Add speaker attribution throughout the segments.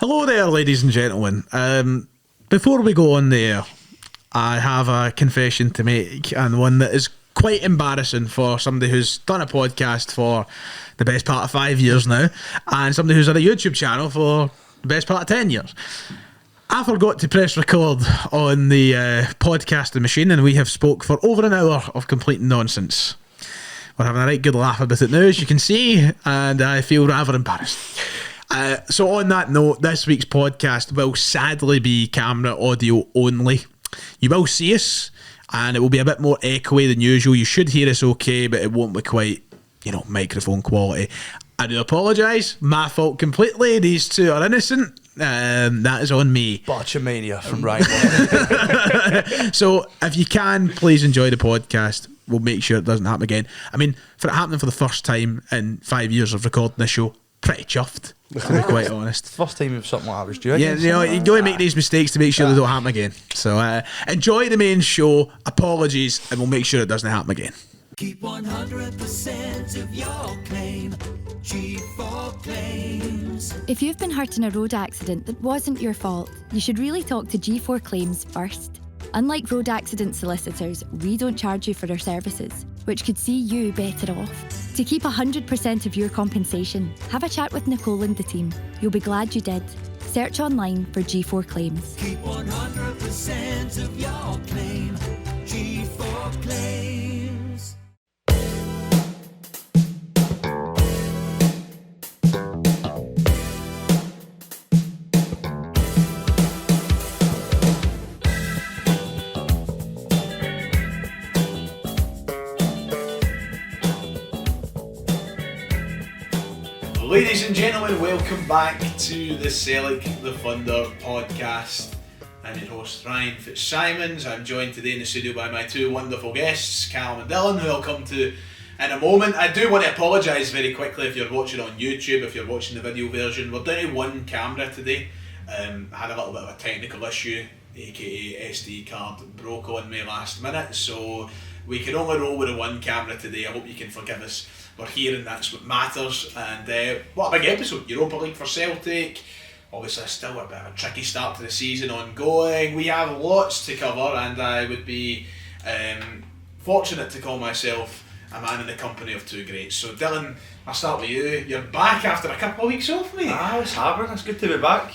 Speaker 1: Hello there, ladies and gentlemen. Before we go on there, I have a confession to make, and one that is quite embarrassing for somebody who's done a podcast for the best part of 5 years now, and somebody who's had a YouTube channel for the best part of 10 years. I forgot to press record on the podcasting machine, and we have spoke for over an hour of complete nonsense. We're having a right good laugh about it now, as you can see, and I feel rather embarrassed. So on that note, this week's podcast will sadly be camera audio only. You will see us, and it will be a bit more echoey than usual. You should hear us okay, but it won't be quite, microphone quality. I do apologise. My fault completely. These two are innocent. That is on me.
Speaker 2: Botchamania from Ryan.
Speaker 1: So if you can, please enjoy the podcast. We'll make sure it doesn't happen again. I mean, for it happening for the first time in 5 years of recording this show, pretty chuffed, to be quite honest.
Speaker 2: First time if something like that was due.
Speaker 1: Yeah, you don't make these mistakes to make sure they don't happen again. So enjoy the main show. Apologies, and we'll make sure it doesn't happen again.
Speaker 3: Keep 100% of your claim. G4 Claims.
Speaker 4: If you've been hurt in a road accident that wasn't your fault, you should really talk to G4 Claims first. Unlike road accident solicitors, we don't charge you for our services, which could see you better off. To keep 100% of your compensation, have a chat with Nicole and the team. You'll be glad you did. Search online for G4 Claims.
Speaker 3: Keep 100% of your claim. G4 Claims.
Speaker 1: Ladies and gentlemen, welcome back to the Sellik the Thunder podcast. I'm your host Ryan Fitzsimons. I'm joined today in the studio by my two wonderful guests, Calum and Dylan, who I'll come to in a moment. I do want to apologise very quickly if you're watching on YouTube, if you're watching the video version. We're down to one camera today. I had a little bit of a technical issue, aka SD card broke on me last minute, so we can only roll with the one camera today. I hope you can forgive us. We're here and that's what matters, and what a big episode. Europa League for Celtic, obviously still a bit of a tricky start to the season ongoing. We have lots to cover, and I would be fortunate to call myself a man in the company of two greats. So Dylan, I'll start with you. You're back after a couple of weeks off, mate.
Speaker 2: It's happening, it's good to be back.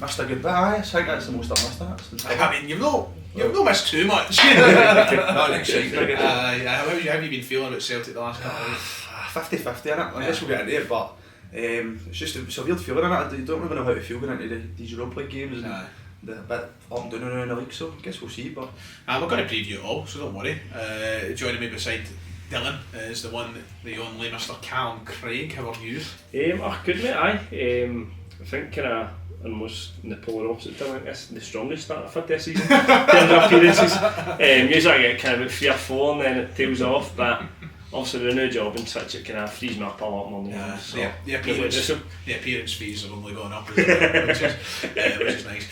Speaker 2: Missed a good bit, I think that's the most I've missed.
Speaker 1: I mean, you've not missed too much.
Speaker 2: Not exciting.
Speaker 1: How have you been feeling about Celtic the last couple of weeks?
Speaker 2: 50-50 in it, I guess we'll get into it, but it's just a weird feeling in it. You don't really know how to feel going into these Europa League games and the bit up and down around the league, so I guess we'll see. But
Speaker 1: we're going to preview it all, so don't worry. Joining me beside Dylan is the only Mr. Calum Craig. How are you?
Speaker 5: Good mate, aye. I think kind of almost in the polar opposite Dylan, it's the strongest start I've had this season. The appearances. Usually I get kind of about 3 or 4 and then it tails off, but obviously the new job and such, it kind of frees me up a lot more now. So
Speaker 1: the appearance fees are only going up as well, which is nice.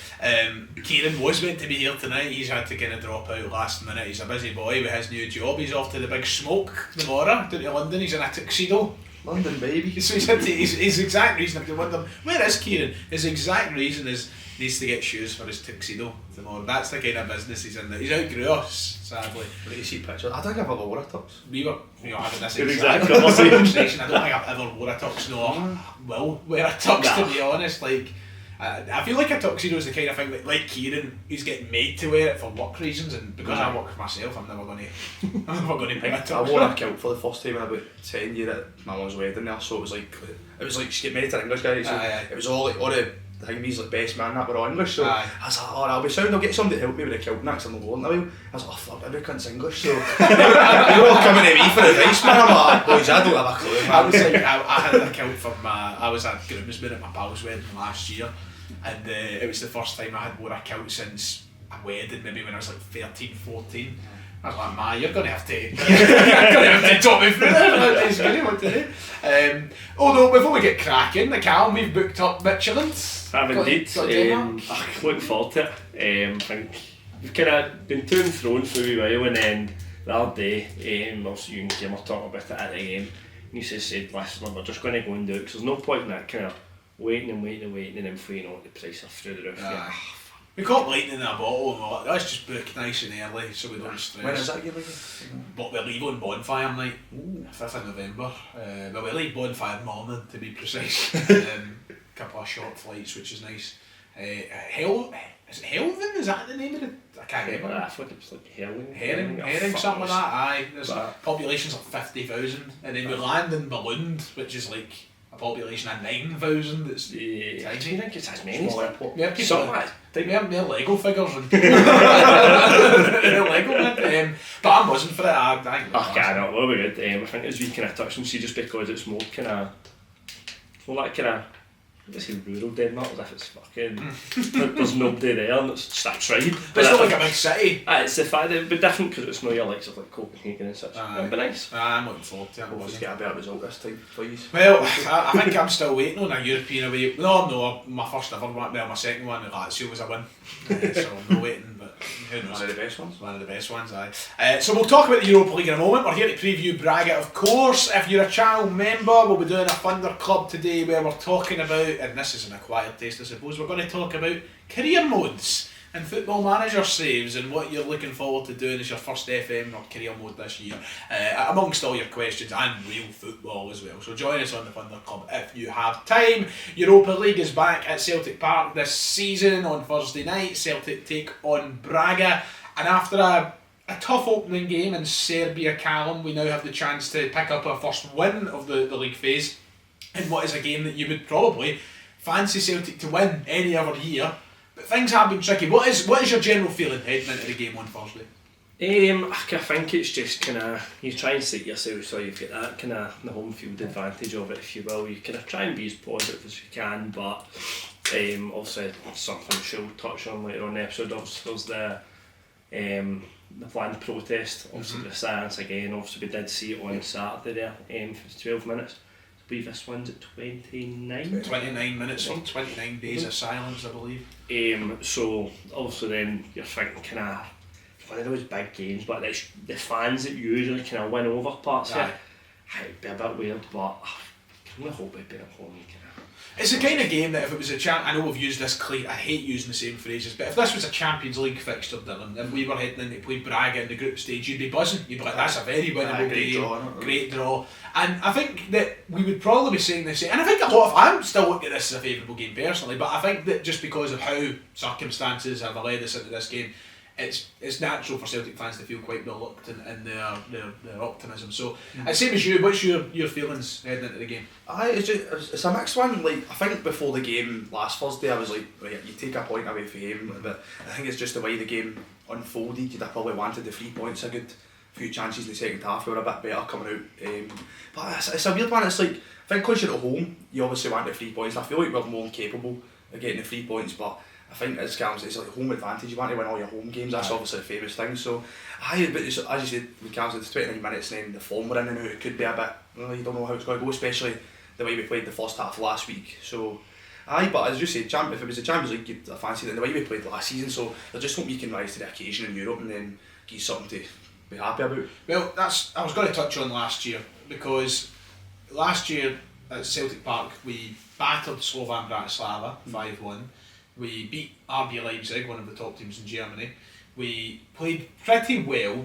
Speaker 1: Kieran was meant to be here tonight. He's had to kind of drop out last minute. He's a busy boy with his new job. He's off to the big smoke tomorrow down to London. He's in a tuxedo.
Speaker 2: London baby.
Speaker 1: So his exact reason, if you wonder where is Kieran, his exact reason is needs to get shoes for his tuxedo tomorrow. That's the kind of business he's in. He's outgrew us, sadly.
Speaker 2: What do you see pictures? I don't think I've ever wore a tux.
Speaker 1: We were having this
Speaker 5: exact
Speaker 1: conversation. I don't think I've ever wore a tux. No, I will wear a tux to be honest. Like, I feel like a tuxedo is the kind of thing that, like Kieran, he's getting made to wear it for work reasons, and because I work for myself, I'm never going to bring a tux.
Speaker 2: I wore a kilt for the first time in about 10 years at my mum's wedding there, so it was like she get married to an English guy, so it was all the things like best man that were all English, so I was like, I'll be sound, I'll get somebody to help me with the kilt next time I'm going a while. I was like, fuck, every cunt's English, so you're all coming to me for advice, man. I'm like, boys, I don't have a clue, man.
Speaker 1: I was like, I had a kilt for I was a groomsman at my pal's wedding last year, and it was the first time I had wore a kilt since a wedding, maybe when I was like 13, 14. I was like, you're going to have to talk me through that. It's good, what to do. Although, before we get cracking, Calum, we've booked up Michelin.
Speaker 5: I've indeed. I look forward to it. I think we've kind of been to and thrown for a while, and then the other day, also you and Kim were talking about it at the game, and he said, listen, we're just going to go and do it, because there's no point in that kind of waiting, and then before you know it, the price are through the roof. Yeah.
Speaker 1: We caught lightning in a bottle and we're like, let's just book nice and early so we don't stress.
Speaker 2: When is that game again?
Speaker 1: But we leave on bonfire night, 5th of November. But we leave bonfire morning to be precise. Couple of short flights, which is nice. Is it Helvin? Is that the name of it? I can't remember.
Speaker 5: I thought it was like Herring,
Speaker 1: something like that. Aye, there's population's like 50,000, and then we land in Balloon, which is like a population of 9,000. It's
Speaker 5: tiny. I think it's as many.
Speaker 1: Small airport. Yeah,
Speaker 5: something like
Speaker 1: that. They're Lego figures and they're Lego, man. But I wasn't for it. I
Speaker 5: can't. Well, we good. I think as we kind of touched on, see, just because it's more kind of, well, that kind of. I say rural Denmark as if it's fucking there's nobody there and it's just a tribe.
Speaker 1: But it's not like a big city.
Speaker 5: It's the fact that it'd be different because it's not your likes of like Copenhagen and such. It'd be nice.
Speaker 1: I'm looking forward to it.
Speaker 2: We'll just get a better result this time, please.
Speaker 1: Well, I think I'm still waiting on a European away. No, my first ever one, my second one at Lazio was a win. So I'm not waiting, but who knows.
Speaker 2: One of the best ones.
Speaker 1: One of the best ones, aye. So we'll talk about the Europa League in a moment. We're here to preview Braga, of course. If you're a channel member, we'll be doing a Thunder Club today where we're talking about, and this is an acquired taste I suppose, we're going to talk about career modes and football manager saves and what you're looking forward to doing as your first FM or career mode this year, amongst all your questions, and real football as well. So join us on the Thunder Club if you have time. Europa League is back at Celtic Park this season on Thursday night. Celtic take on Braga, and after a tough opening game in Serbia, Calum, we now have the chance to pick up our first win of the league phase in what is a game that you would probably fancy Celtic to win any other year, but things have been tricky. What is your general feeling heading into the game on Thursday?
Speaker 5: I think it's just kind of, you try and set yourself so you've got that kind of the home field advantage of it, if you will. You kind of try and be as positive as you can, but obviously something she'll touch on later on the episode. Obviously there's the planned protest, obviously the silence again. Obviously we did see it on Saturday there for 12 minutes. I believe this one's at 29?
Speaker 1: 29 minutes, 29 days of silence, I believe.
Speaker 5: So obviously then you're thinking kind of one of those big games, but the fans that usually kind of win over parts here, it'd be a bit weird, but I kind of hope it'd be at home.
Speaker 1: It's the kind of game that if it was a I know we've used this I hate using the same phrases, but if this was a Champions League fixture, Dylan, and we were heading in to play Braga in the group stage, you'd be buzzing. You'd be like, that's a very winnable game, great draw. And I think that we would probably be saying the same, and I think I'm still looking at this as a favourable game personally, but I think that just because of how circumstances have led us into this game, it's natural for Celtic fans to feel quite reluctant in their optimism. So, same as you, what's your feelings heading into the game?
Speaker 2: It's a mixed one. Like, I think before the game last Thursday, I was like, right, you take a point away from him, but I think it's just the way the game unfolded. You'd have probably wanted the 3 points, a good few chances in the second half. We were a bit better coming out. But it's a weird one. It's like, I think because you're at home, you obviously want the 3 points. I feel like we're more capable of getting the 3 points, but I think as Calum said, it's like home advantage. You want to win all your home games. That's obviously a famous thing. So, but as you said, with Calum said, it's 29 minutes, and then the form we're in and out, it could be a bit. You don't know how it's going to go, especially the way we played the first half last week. So, but as you said, if it was the Champions League, you'd fancy it the way we played last season. So, I just hope you can rise to the occasion in Europe and then get something to be happy about.
Speaker 1: Well, I was going to touch on last year, because last year at Celtic Park we battered Slovan Bratislava 5-1. We beat RB Leipzig, one of the top teams in Germany. We played pretty well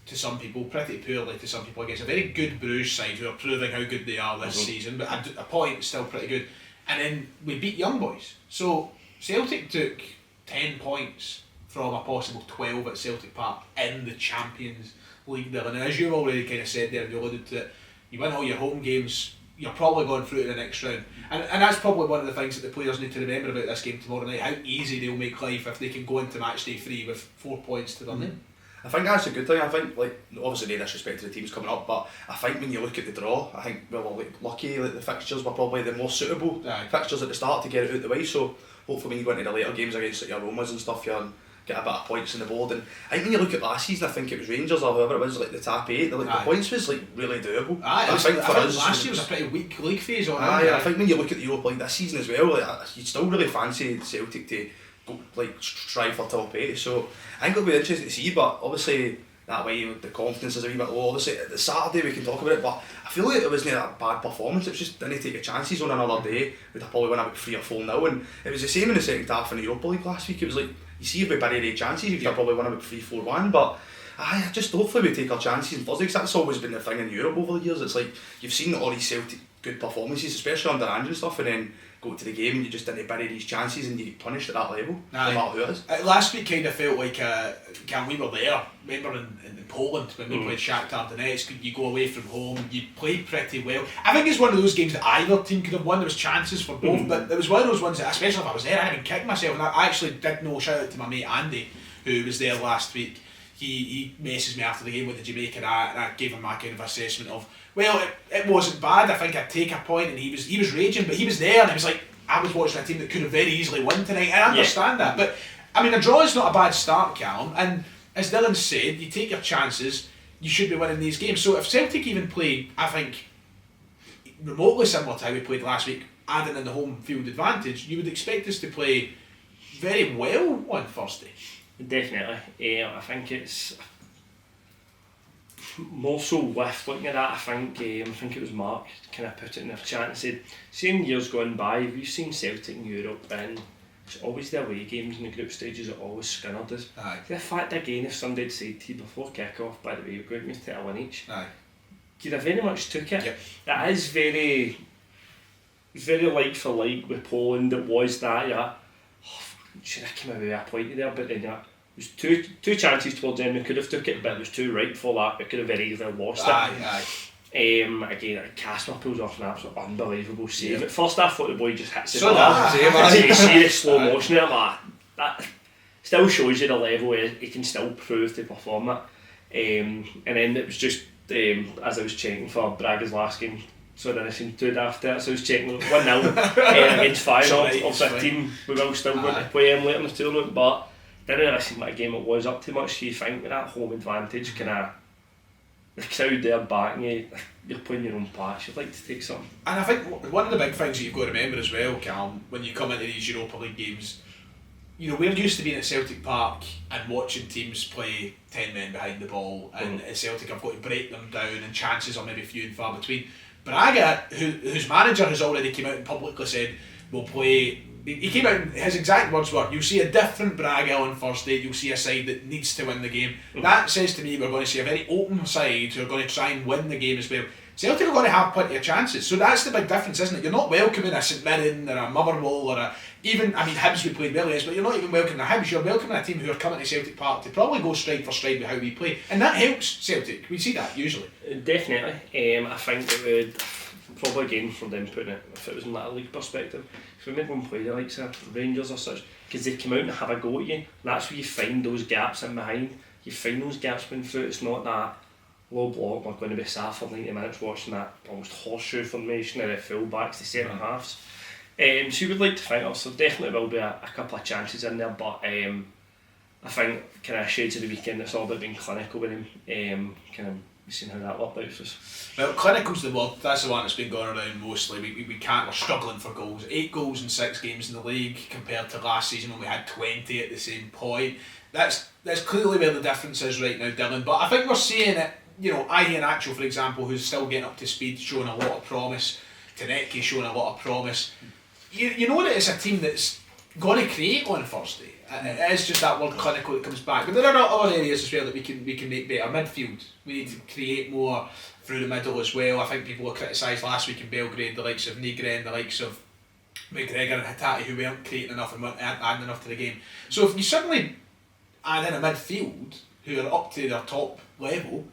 Speaker 1: to some people, pretty poorly to some people against a very good Bruges side who are proving how good they are this season, but at a point still pretty good. And then we beat Young Boys. So Celtic took 10 points from a possible 12 at Celtic Park in the Champions League. And as you've already kind of said there, you alluded to it, you win all your home games, you're probably going through to the next round. And that's probably one of the things that the players need to remember about this game tomorrow night, how easy they'll make life if they can go into match day 3 with 4 points to their name.
Speaker 2: I think that's a good thing. I think, like, obviously no disrespect to the teams coming up, but I think when you look at the draw, I think we were lucky that the fixtures were probably the more suitable fixtures at the start to get it out the way. So hopefully when you go into the later games against like, your Romas and stuff, you get a bit of points on the board. And I think when you look at last season, I think it was Rangers or whoever it was, like the top 8, the points was like really doable.
Speaker 1: I think for us last year was a pretty weak league phase on
Speaker 2: I think when you look at the Europa League this season as well, like, you'd still really fancy Celtic to go, like, strive for top 8. So I think it'll be interesting to see, but obviously that way, the confidence is a wee bit low. Obviously, the Saturday we can talk about it, but I feel like it wasn't a bad performance. It was just didn't take your chances on another day. We'd have probably won about 3 or 4-0, and it was the same in the second half in the Europa League last week. It was like, you see if we bury their chances, you could have probably won about 3-4-1, but I just hopefully we take our chances on Thursday, because that's always been the thing in Europe over the years. It's like, you've seen all these Celtic good performances, especially under Andrew and stuff, and then go to the game and you just didn't bury these chances and you get punished at that level, no matter who it is.
Speaker 1: Last week kind of felt like, we were there, remember in Poland when we played Shakhtar Donetsk, you go away from home, you play pretty well. I think it's one of those games that either team could have won. There was chances for both, but it was one of those ones that, especially if I was there, I didn't kick myself, and I actually did know, shout out to my mate Andy, who was there last week. He messaged me after the game, what did you make of that? And I gave him my kind of assessment of, well, it wasn't bad, I think I'd take a point, and he was raging, but he was there, and he was like, I was watching a team that could have very easily won tonight. I understand that, but I mean, a draw is not a bad start, Calum, and as Dylan said, you take your chances, you should be winning these games. So if Celtic even play, I think, remotely similar to how we played last week, adding in the home field advantage, you would expect us to play very well on Thursday.
Speaker 5: Definitely. I think it's more so with looking at that. I think it was Mark kind of put it in the chat and said, seeing years gone by, we've seen Celtic in Europe, and it's always the away games in the group stages that always scunnered us. The fact again, if somebody had said to you before kick-off, by the way, we're going to a win each, you'd have very much took it.
Speaker 1: Yep.
Speaker 5: That is very like for like with Poland. It was that, should have come away with a point there, but then there was two chances towards the end. We could have took it, but it was too right for that. We could have very easily lost it. Again, Casper pulls off an absolute unbelievable save. At first I thought the boy just hits it. You see the slow motion there, that still shows you the level where he can still prove to perform it. And then it was just, as I was checking for Braga's last game, so then I seemed too daft there, so I was checking 1-0 against Feyenoord of a team we will still going to play him later in the tournament, but didn't really seem like a game it was up too much. So you think with that home advantage, the crowd there backing you, you're playing your own patch, you'd like to take something.
Speaker 1: And I think one of the big things that you've got to remember as well, Calum, when you come into these Europa League games, we're used to being at Celtic Park and watching teams play 10 men behind the ball, and at Celtic I've got to break them down, and chances are maybe few and far between. Braga, whose manager has already come out and publicly said we'll play, he came out and his exact words were, you'll see a different Braga on Thursday, you'll see a side that needs to win the game. That says to me we're going to see a very open side who are going to try and win the game as well. Celtic are going to have plenty of chances, so that's the big difference, isn't it? You're not welcoming a St Mirren or a Motherwell or Hibs we played well against, but you're not even welcoming a Hibs, you're welcoming a team who are coming to Celtic Park to probably go stride for stride with how we play, and that helps Celtic. We see that usually.
Speaker 5: Definitely. I think it would probably, again, from them putting it, if it was in that league perspective, if we made one play the likes of Rangers or such, because they come out and have a go at you, that's where you find those gaps in behind. You find those gaps going through. It's not that low block, we're going to be sat for 90 minutes watching that almost horseshoe formation of the full backs, the centre halves. So you would like to think also definitely will be a couple of chances in there, but I think kind of shades of the weekend, it's all about being clinical with him, kind of seeing how that worked out for us.
Speaker 1: Well, clinical's the word, that's the one that's been going around mostly. We can't, we're struggling for goals. 8 goals in 6 games in the league compared to last season when we had 20 at the same point. That's clearly where the difference is right now, Dylan, but I think we're seeing it. Ian Acho, for example, who's still getting up to speed, showing a lot of promise. Tanecki showing a lot of promise. You know that it's a team that's going to create on Thursday. It is just that word clinical that comes back. But there are other areas as well that we can make better. Midfield, we need to create more through the middle as well. I think people were criticised last week in Belgrade, the likes of Nigren, the likes of McGregor and Hatate, who weren't creating enough and weren't adding enough to the game. So if you suddenly add in a midfield who are up to their top level,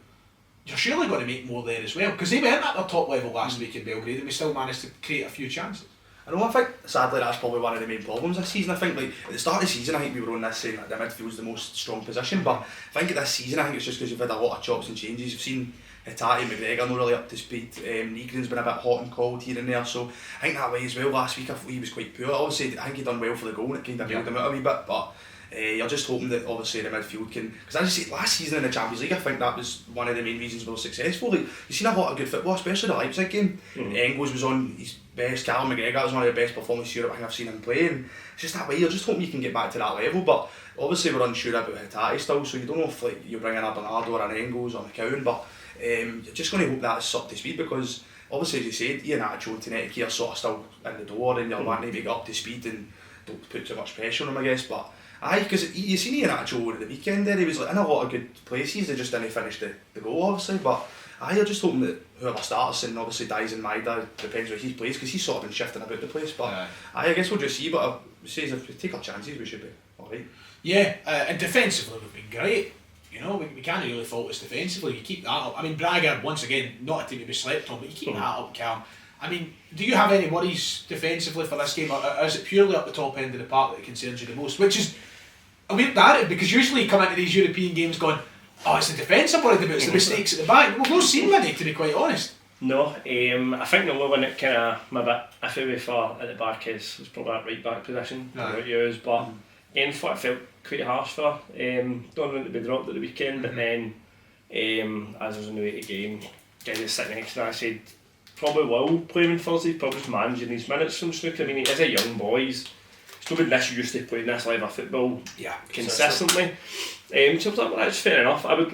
Speaker 1: you're surely going to make more there as well, because they weren't at their top level last week in Belgrade and we still managed to create a few chances.
Speaker 2: I think sadly that's probably one of the main problems this season. I think at the start of the season I think we were on this saying that the midfield's the most strong position, but I think at this season I think it's just because you've had a lot of chops and changes. You've seen Hatate, McGregor not really up to speed, Nigren's been a bit hot and cold here and there, so I think that way as well. Last week I thought he was quite poor. Obviously I think he done well for the goal and it kind of bailed him out a wee bit, but You're just hoping that obviously the midfield can, because as I said, last season in the Champions League I think that was one of the main reasons we were successful. Like, you've seen a lot of good football, especially the Leipzig game. Engels was on his best, Calum was one of the best performances in Europe I think I've seen him play, and it's just that way, you're just hoping you can get back to that level. But obviously we're unsure about Hatate still, so you don't know if like you bring in a Bernardo or an Engels or a McCowan, but you're just going to hope that's up to speed, because obviously as you said, Iheanacho and Tonetiki are sort of still in the door, and you're wanting to make it up to speed and don't put too much pressure on them, I guess. But because you seen Iheanacho over the weekend there, he was like in a lot of good places, they just didn't finish the goal obviously. But you're just hoping that whoever starts, and obviously Dies and Maida, depends where he plays, because he's sort of been shifting about the place. But I guess we'll just see, but says if we take our chances we should be alright.
Speaker 1: Yeah, and defensively we've been great. You know, we can't really fault us defensively. You keep that up. I mean, Braga, once again, not a team to be slept on, but you keep that up, Calum. I mean, do you have any worries defensively for this game, or is it purely up the top end of the park that concerns you the most? Which is a weird narrative, because usually you come into these European games going, oh, it's the defence I'm worried about, it's the mistakes at the back. We've not seen many, to be quite honest.
Speaker 5: No, I think the only one that kind of I'm a bit iffy with at the back is probably that right back position. I don't know what yours, but I felt quite harsh for. Don't want to be dropped at the weekend, but then as I was on the way to the game, guy that's sitting next to me, I said probably will play him on Thursday, probably just managing these minutes from Snook. I mean, he is a young boy, he's not been this used to playing this level of football consistently. So I was like, well, that's fair enough. I'd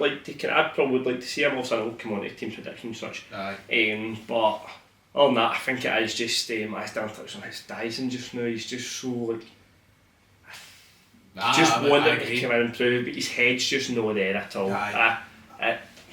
Speaker 5: probably like to see him. Also, I know come on to team prediction and such. But other than that, I think it is just I stand touch on his Dyson just now. He's just so like wanting to come in and prove, but his head's just not there at all.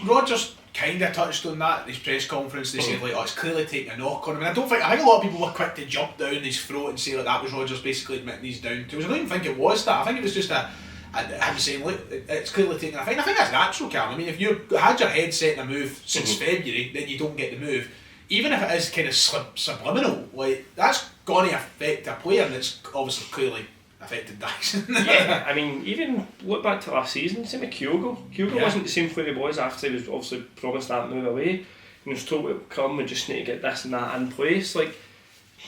Speaker 1: Rodgers kind of touched on that in his press conference. They said like, oh, it's clearly taking a knock on him. And I think a lot of people were quick to jump down his throat and say like that was Rodgers basically admitting he's down tools. I don't even think it was that. I think it was just him saying, look, it's clearly taking a thing. I think that's natural, Calum. I mean, if you had your head set in a move since February, then you don't get the move. Even if it is kind of subliminal, like that's going to affect a player, and it's obviously clearly affected Dyson.
Speaker 5: Yeah, I mean, even look back to last season, same with Kyogo. Kyogo wasn't the same player he was after he was obviously promised that move away. And he was told it would come, we just need to get this and that in place. Like,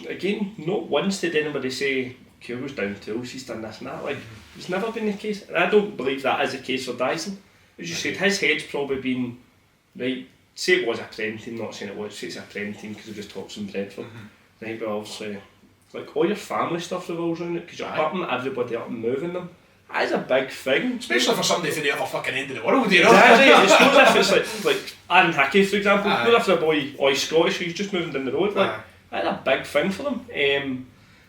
Speaker 5: again, not once did anybody say Kyogo's down tools, he's done this and that. Like, it's never been the case. And I don't believe that is the case for Dyson. As you said, his head's probably been, right, say it was a Prem team, not saying it was, say it's a Prem team because we just talked some Brentford. Right, but obviously, like all your family stuff revolves around it, because you're upping everybody up and moving them. That is a big thing.
Speaker 1: Especially for somebody from the other fucking end of the world, you know?
Speaker 5: Exactly. It's not as if it's like Aaron Hickey, for example. Not after a boy, he's Scottish, he's just moving down the road. Like, that's a big thing for them.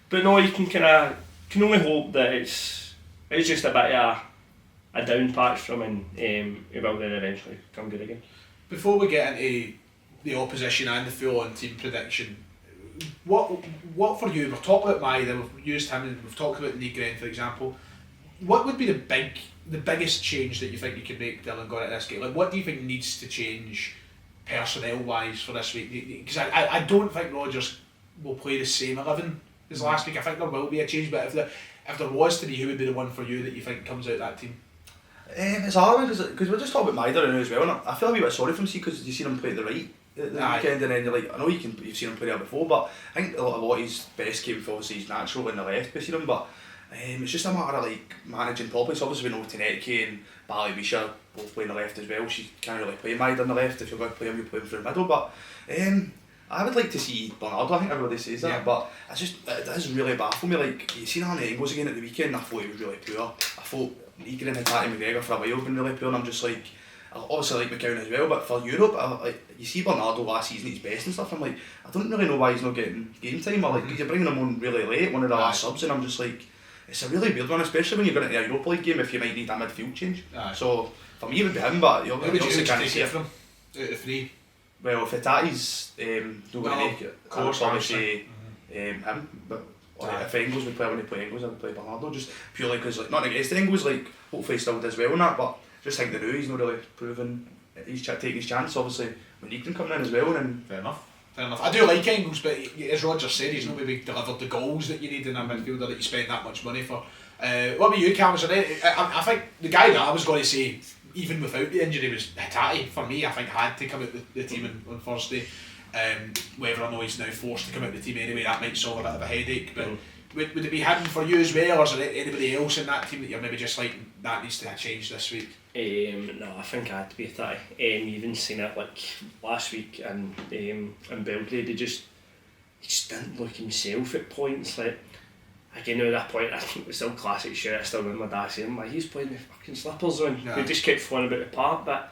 Speaker 5: But no, you can only hope that it's just a bit of a down patch from him, and he will then eventually come good again.
Speaker 1: Before we get into the opposition and the full-on team prediction, what for you? We've talked about Maida, we've used him, and we've talked about Nygren, for example. What would be the biggest change that you think you could make, Dylan, going at this game? Like, what do you think needs to change personnel-wise for this week? Because I don't think Rodgers will play the same 11 as last week. I think there will be a change, but if there was to be, who would be the one for you that you think comes out of that team?
Speaker 2: It's hard because we're just talking about Maida now as well, and I feel a wee bit sorry for him, because you seen him play at the right at the weekend, and then you're like, I know you've seen him play there before, but I think a lot of his best came from obviously his natural in the left, we seen him, but it's just a matter of like managing properly. So obviously we know Tonetiki and Bally Bisha both play in the left as well. She can't really play Maida on the left. If you're going to play him, you play him through the middle, but I would like to see Bernardo. I think everybody says that, but it does really baffle me. Like, you seen Arne Engels again at the weekend, I thought he was really poor. I thought Nygren and Hatate McGregor for a while have been really poor, and I'm just like, I obviously like McCowan as well, but for Europe, you see Bernardo last season, he's best and stuff, I'm like, I don't really know why he's not getting game time, or like, you're bringing him on really late, one of the last subs, and I'm just like, it's a really weird one, especially when you're going into a Europa League game if you might need a midfield change. So, for me it would be him, but you're obviously can't see it
Speaker 1: from out of three.
Speaker 2: Well, if Hatate's not going to make it, I would probably say him, but if Engels would play, I wouldn't play Engels, I would play Bernardo, just purely because, like, not against Engels, like, hopefully he still does well in that, but just think the new, he's not really proven he's taking his chance, obviously, when Nygren coming in as well. And
Speaker 1: Fair enough. I do like Engels, but as Roger said, he's not maybe delivered the goals that you need in a midfielder that you spend that much money for. What about you, Calum? I think the guy that I was going to say, even without the injury, was Hatate. For me, I think had to come out the team on Thursday. Whether or not he's now forced to come out the team anyway, that might solve a bit of a headache. But would it be him for you as well, or is there anybody else in that team that you're maybe just like, that needs to change this week?
Speaker 5: No, I think I had to be a tie. You even seen it like last week in Belgrade. He just didn't look himself at points. Like, again, at that point, I think it was still classic shit. I still remember my dad saying, like, he's playing the fucking slippers on.
Speaker 1: Yeah.
Speaker 5: He just kept flying about the park. But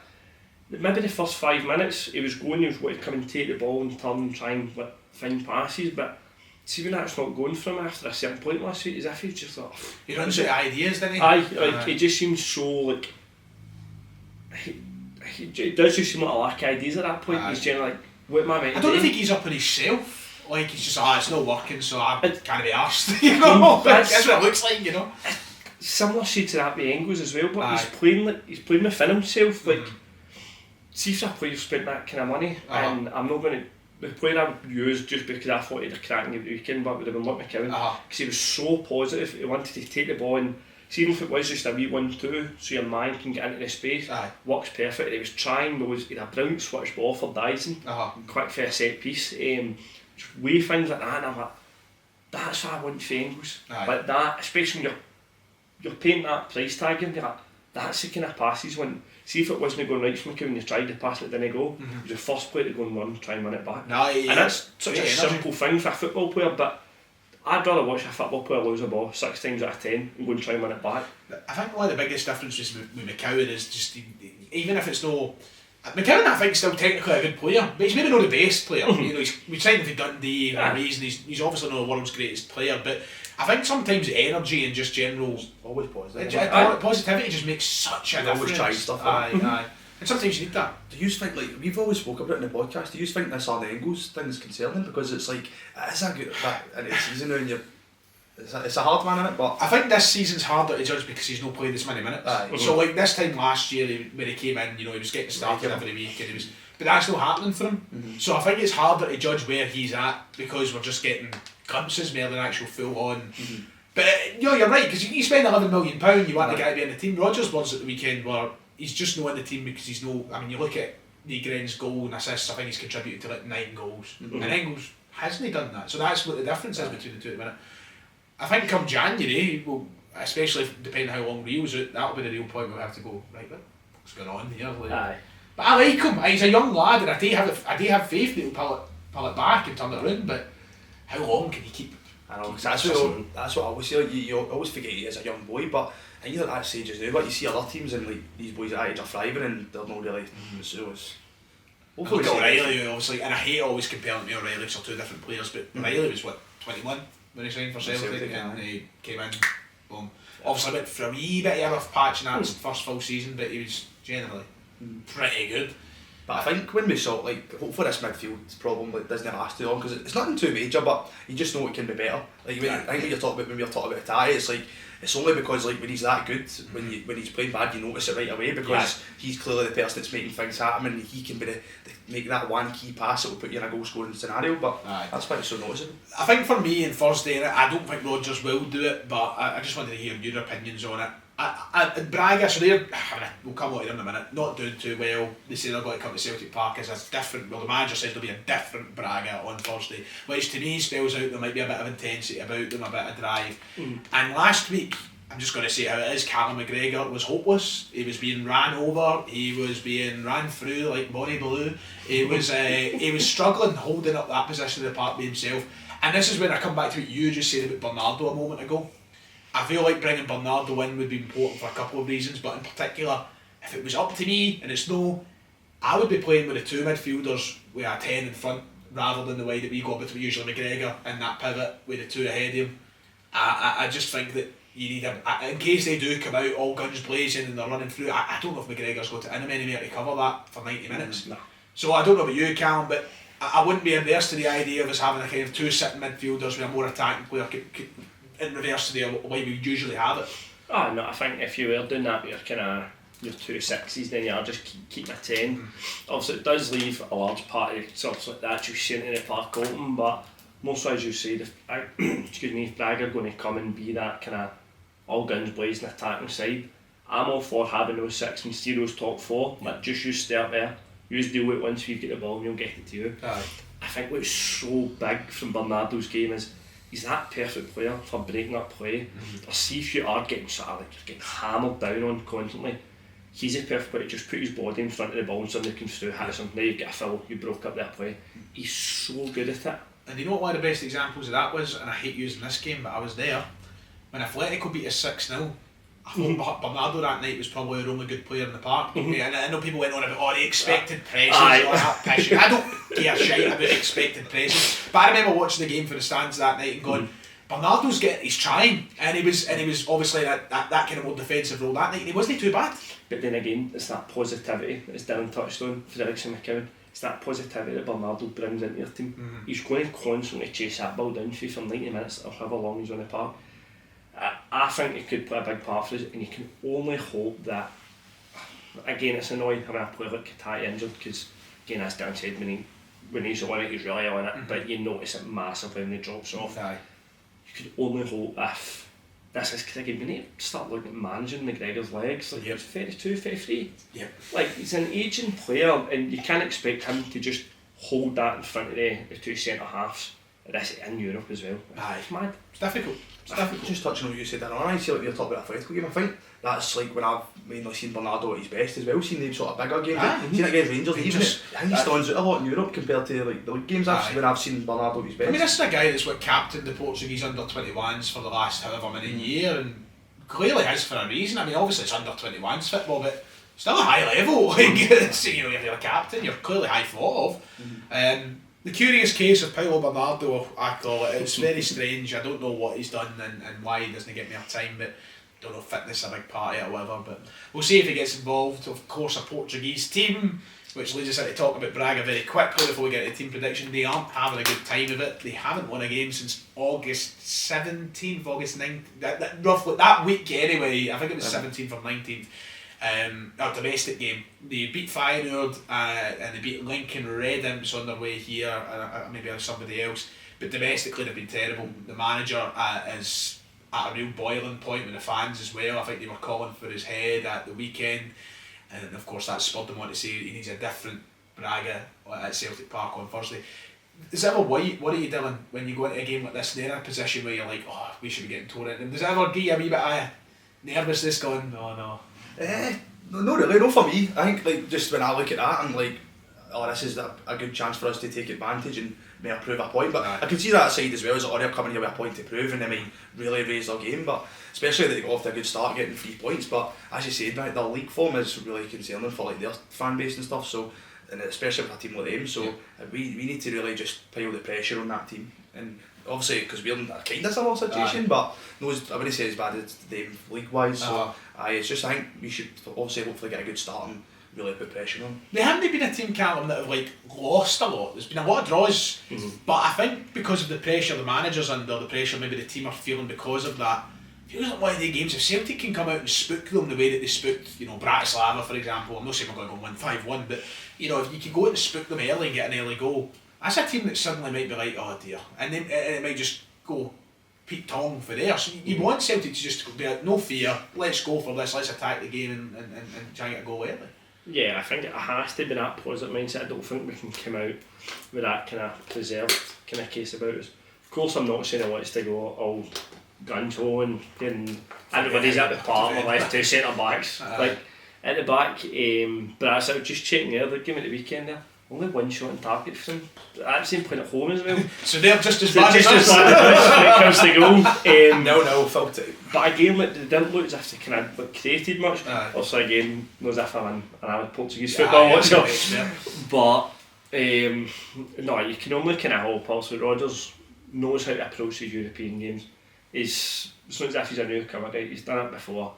Speaker 5: maybe the first 5 minutes, he was going to come and take the ball and turn and try and like, find passes. But see, when that's not going for him after a certain point last week, as if he's just like...
Speaker 1: He runs out of ideas, doesn't he?
Speaker 5: He just seems so like... It does just seem like a lack of ideas at that point. He's generally like, what am I meant to do?
Speaker 1: I don't think he's up on himself. Like, he's just, it's not working, so I can't be arsed. You know, that's what it looks like, you know.
Speaker 5: Similar shade to that with Engels as well, but he's playing within himself. Like, see if a player spent that kind of money, and I'm not going to. The player I would use just because I thought he had a cracking at the weekend, but would have been Luke McKeown, because he was so positive. He wanted to take the ball and see, even if it was just a wee 1-2, so your man can get into the space, works perfect. He was trying those. He had a brilliant switch ball for Dyson, quick for a set piece. Wee things like that, and I'm like, that's what I want for Engels. Like that, especially when you're paying that price tag, and you're like, that's the kind of passes when. See if it wasn't going right for McKeown, you tried to pass and it didn't go. He was the first player to go and run, try and win it back. And that's such a simple thing for a football player, but I'd rather watch a football player lose a ball 6 times out of 10 and go and try and win it back.
Speaker 1: I think one of the biggest differences with McKeown is just, even if it's no... McKeown, I think, is still technically a good player, but he's maybe not the best player. You know, we signed him for Dundee for a reason. He's obviously not the world's greatest player, but I think sometimes energy and just general
Speaker 2: always positive.
Speaker 1: Positivity just makes such a difference.
Speaker 2: Always try stuff.
Speaker 1: And sometimes you need that.
Speaker 2: Do you think, like, we've always spoke about it in the podcast, do you think this Arne Engels thing is concerning? Because it's like, it is a good in the season now, and it's a hard one, isn't it? But
Speaker 1: I think this season's harder to judge because he's not played this many minutes. So like this time last year, when he came in, you know, he was getting started every week, and but that's not happening for him. So I think it's harder to judge where he's at because we're just getting glimpses more than actual full on. But you know, you're right, because you spend £11 million, you want the guy to be in the team. Rogers' words at the weekend were, he's just not in the team because he's no. I mean, you look at Nygren's goal and assists, I think he's contributed to like 9 goals, and Engels hasn't done that. So that's what the difference is between the two at the minute. I think come January, well, especially depending how long Rio's out, that'll be the real point where we have to go, right, what's going on here? Like, but I like him. He's a young lad, and I do have faith that he'll pull it back and turn it around. But how long can he keep?
Speaker 2: I know, that's what I always say. Like, you always forget he is a young boy, but I think he's at that stage as now. But you see other teams and like these boys at that age are thriving, and they're not really. So it's.
Speaker 1: Look at O'Reilly, obviously, and I hate always comparing him to O'Reilly because they're two different players. But O'Reilly was what, 21 when he signed for Celtic, and he came in. Boom. Obviously went for a wee bit of a rough patch in that first full season, but he was generally pretty good.
Speaker 2: But I think when we saw, like, hopefully this midfield problem like doesn't last too long, because it's nothing too major, but you just know it can be better. Like I think when we were talking about Ty, it's like it's only because like when he's that good, when he's playing bad, you notice it right away because he's clearly the person that's making things happen, and he can be make that one key pass that will put you in a goal scoring scenario. But that's why it's so noticeable. I
Speaker 1: think for me on Thursday, I don't think Rodgers will do it, but I just wanted to hear your opinions on it. Braga, so we'll come on to them in a minute, not doing too well. They say they're going to come to Celtic Park as a different, well, the manager says there'll be a different Braga on Thursday, which to me spells out there might be a bit of intensity about them, a bit of drive. And last week, I'm just going to say how it is, Calum McGregor was hopeless. He was being ran over, he was being ran through like Bonnie Blue. He was struggling holding up that position of the park by himself. And this is when I come back to what you just said about Bernardo a moment ago. I feel like bringing Bernardo in would be important for a couple of reasons, but in particular, if it was up to me and it's no, I would be playing with the two midfielders with a 10 in front rather than the way that we go between usually McGregor and that pivot with the two ahead of him. I just think that you need in case they do come out all guns blazing and they're running through, I don't know if McGregor's got to anywhere to cover that for 90 minutes.
Speaker 5: No.
Speaker 1: So I don't know about you, Calum, but I wouldn't be averse to the idea of us having a kind of two sitting midfielders with a more attacking player in reverse to the way we usually have it.
Speaker 5: Oh no, I think if you were doing that with your 2 6s, then you're just keep a 10. Obviously it does leave a large part of sort of like the actual centre of the park open, but mostly as you said, if Braga are going to come and be that kind of all guns blazing attacking side, I'm all for having those 6 and steer those top 4, like just you start there, you just deal with it once we get the ball and you'll get it to you. I think what's so big from Bernardo's game is he's that perfect player for breaking up play. Or see if you are getting sort of like you're getting hammered down on constantly, he's a perfect player to just put his body in front of the ball and somebody comes through, hits him, now you get a foul, you broke up that play. He's so good at it.
Speaker 1: And you know what one of the best examples of that was, and I hate using this game, but I was there, when Atletico beat us 6-0, I thought Bernardo that night was probably our only good player in the park. And I know people went on about, the expected presses, all that pish. I don't care shite about expected presses. But I remember watching the game for the stands that night and going, Bernardo's he's trying, and he was obviously that kind of more defensive role that night, and he wasn't too bad.
Speaker 5: But then again, it's that positivity, as Dylan touched on, for Ericsson McCowan. It's that positivity that Bernardo brings into your team. He's going to constantly chase that ball down for 90 minutes or however long he's on the park. I think he could play a big part for us, and you can only hope that, again, it's annoying having a player like Katai injured, because again, as Dan said, when he's on it, he's really on it, but you notice it massively when he drops off. You could only hope if this is, because again, we need to start looking at managing McGregor's legs. Like, he's 32, 33. Like, he's an aging player, and you can't expect him to just hold that in front of the two centre halves. This in Europe as well. It's mad.
Speaker 1: It's difficult.
Speaker 2: Just touching on what you said there, I see like you're talking about Atletico game. I think that's like when I've mainly seen Bernardo at his best as well. Seen them sort of bigger games. Seen it against Rangers. Even I think he stands out a lot in Europe compared to like the league games when I've seen Bernardo at his best.
Speaker 1: I mean, this is a guy that's captained the Portuguese under-21s for the last however many years, and clearly has for a reason. I mean, obviously it's under-21s football, but still a high level. Like, so, if you're a captain, you're clearly high thought of. The curious case of Paulo Bernardo, I call it. It's very strange. I don't know what he's done and why he doesn't get more time, but I don't know if fitness is a big part of it or whatever, but we'll see if he gets involved. Of course, a Portuguese team, which leads us into talk about Braga very quickly before we get to team prediction. They aren't having a good time of it. They haven't won a game since August 17th, August 9th, roughly that week anyway. I think it was 17th or 19th. Our domestic game, they beat Feyenoord and they beat Lincoln Red Imps on their way here, and maybe somebody else, but domestically they've been terrible. The manager is at a real boiling point with the fans as well. I think they were calling for his head at the weekend, and of course that spurred them on to say he needs a different Braga at Celtic Park on Thursday. Does it ever worry you, Dylan, when you go into a game like this, they're in a position where you're like, we should be getting torn at them? Does it ever give you a wee bit of nervousness going, no?
Speaker 2: No, really, no for me. I think like just when I look at that, I'm like, this is a good chance for us to take advantage and may prove a point. But I can see that side as well, as they're coming here with a point to prove and they might really raise their game. But especially that they got off to a good start getting 3 points. But as you said, their league form is really concerning for like their fan base and stuff. So, and especially with a team like them. So we need to really just pile the pressure on that team. And obviously, because we're in a kind of similar situation, but I wouldn't say as bad as them league-wise. So, it's just I think we should obviously hopefully get a good start and really put pressure on.
Speaker 1: They haven't been a team, Calum, that have lost a lot. There's been a lot of draws, but I think because of the pressure the manager's under, the pressure maybe the team are feeling because of that, it feels like one of the games. If Celtic can come out and spook them the way that they spooked, Bratislava, for example. I'm not saying we're going to go win 5-1, but if you can go out and spook them early and get an early goal, that's a team that suddenly might be like, oh dear, and then it might just go Pete Tong for there. So you want Celtic to just be like, no fear, let's go for this, let's attack the game and try and get a goal early.
Speaker 5: Yeah, I think it has to be that positive mindset. I don't think we can come out with that kind of preserved kind of case about us. Of course, I'm not saying I want us to go all gun-ho and everybody's at the park with left 2 centre backs. Like at the back, but I was just checking there, the game at the weekend there. Only 1 shot on target for them. I've seen playing at home as well.
Speaker 1: So they're just as bad as us.
Speaker 5: When it comes to goal.
Speaker 2: No, felt it.
Speaker 5: But again, they didn't look as if they kind of created much. Also, again, not as if I'm an avid Portuguese football watcher. But no, you can only kind of hope. Also, Rodgers knows how to approach these European games. It's not as if he's a newcomer, right? He's done it before.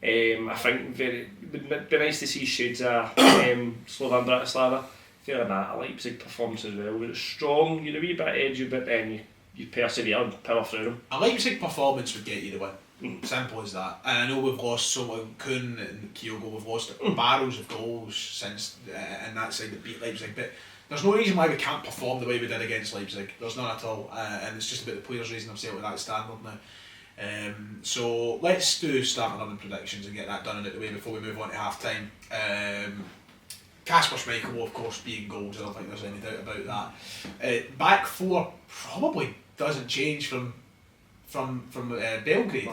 Speaker 5: I think it'd be nice to see shades of Slovan Bratislava. Feeling that a Leipzig performance as well. It's strong, you're a wee bit edgy, but then you persevere and power through them.
Speaker 1: A Leipzig performance would get you the win. Simple as that. And I know we've lost so much. Kuhn and Kyogo, we've lost barrels of goals since and that side that beat Leipzig. But there's no reason why we can't perform the way we did against Leipzig. There's none at all. And it's just about the players raising themselves with that standard now. So let's start running predictions and get that done and out the way before we move on to half time. Kasper Schmeichel will of course be in goals, I don't think there's any doubt about that. Back four, probably doesn't change from Belgrade.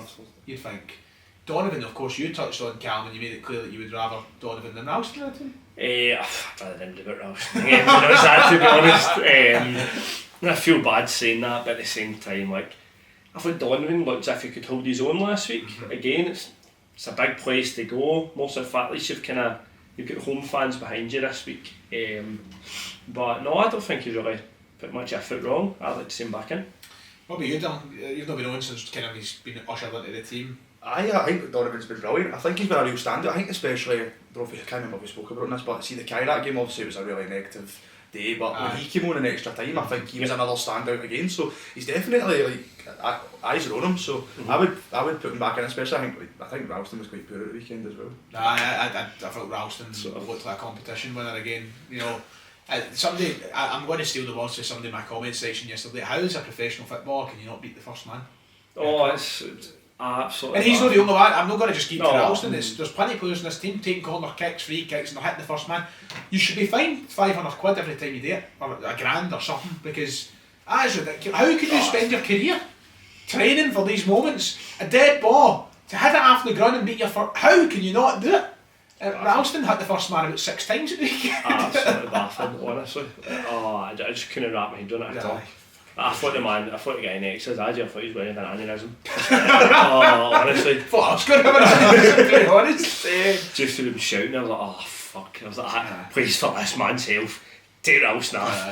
Speaker 1: You'd think. Donovan, of course, you touched on Calum and you made it clear that you would rather Donovan than Ralston in the team.
Speaker 5: I'd rather him about Ralston. To be honest, I feel bad saying that, but at the same time, like, I thought Donovan looked as if he could hold his own last week. Again, it's a big place to go. Most of the fact, at least you've got home fans behind you this week. But no, I don't think he's really put much effort wrong. I'd like to see him back in.
Speaker 1: What about you, Dylan? You've not been on since kind of he's been ushered into the team.
Speaker 2: I think Donovan's been brilliant. I think he's been a real standout. I think especially, I can't remember if we spoke about this, but see the Kairat game, obviously it was a really negative day, but when he came on in extra time, I think he was another standout again. So he's definitely like eyes are on him. So I would put him back in, especially I think Ralston was quite poor at the weekend as well.
Speaker 1: I thought Ralston looked like a competition winner again. You know, I'm going to steal the words of somebody in my comment section yesterday. How is a professional footballer can you not beat the first man?
Speaker 5: Oh, it's absolutely.
Speaker 1: And he's not the only one. I'm not going to just keep to Ralston. There's plenty of players in this team taking corner kicks, free kicks, and they're hitting the first man. You should be fined £500 every time you do it, or £1,000 or something, because that is ridiculous. How can you spend your career training for these moments? A dead ball to hit it off the ground and beat your first. How can you not do it? Ralston hit the first man about 6 times a week.
Speaker 5: Absolutely baffling, honestly. I just couldn't wrap my head around it at all. I thought the guy next to his I thought he was wearing an aneurysm. Honestly.
Speaker 1: Thought I was going to have an aneurysm, to be honest.
Speaker 5: Just through him shouting, I was like, oh fuck. I was like, please for this man's health. Take Ralston off.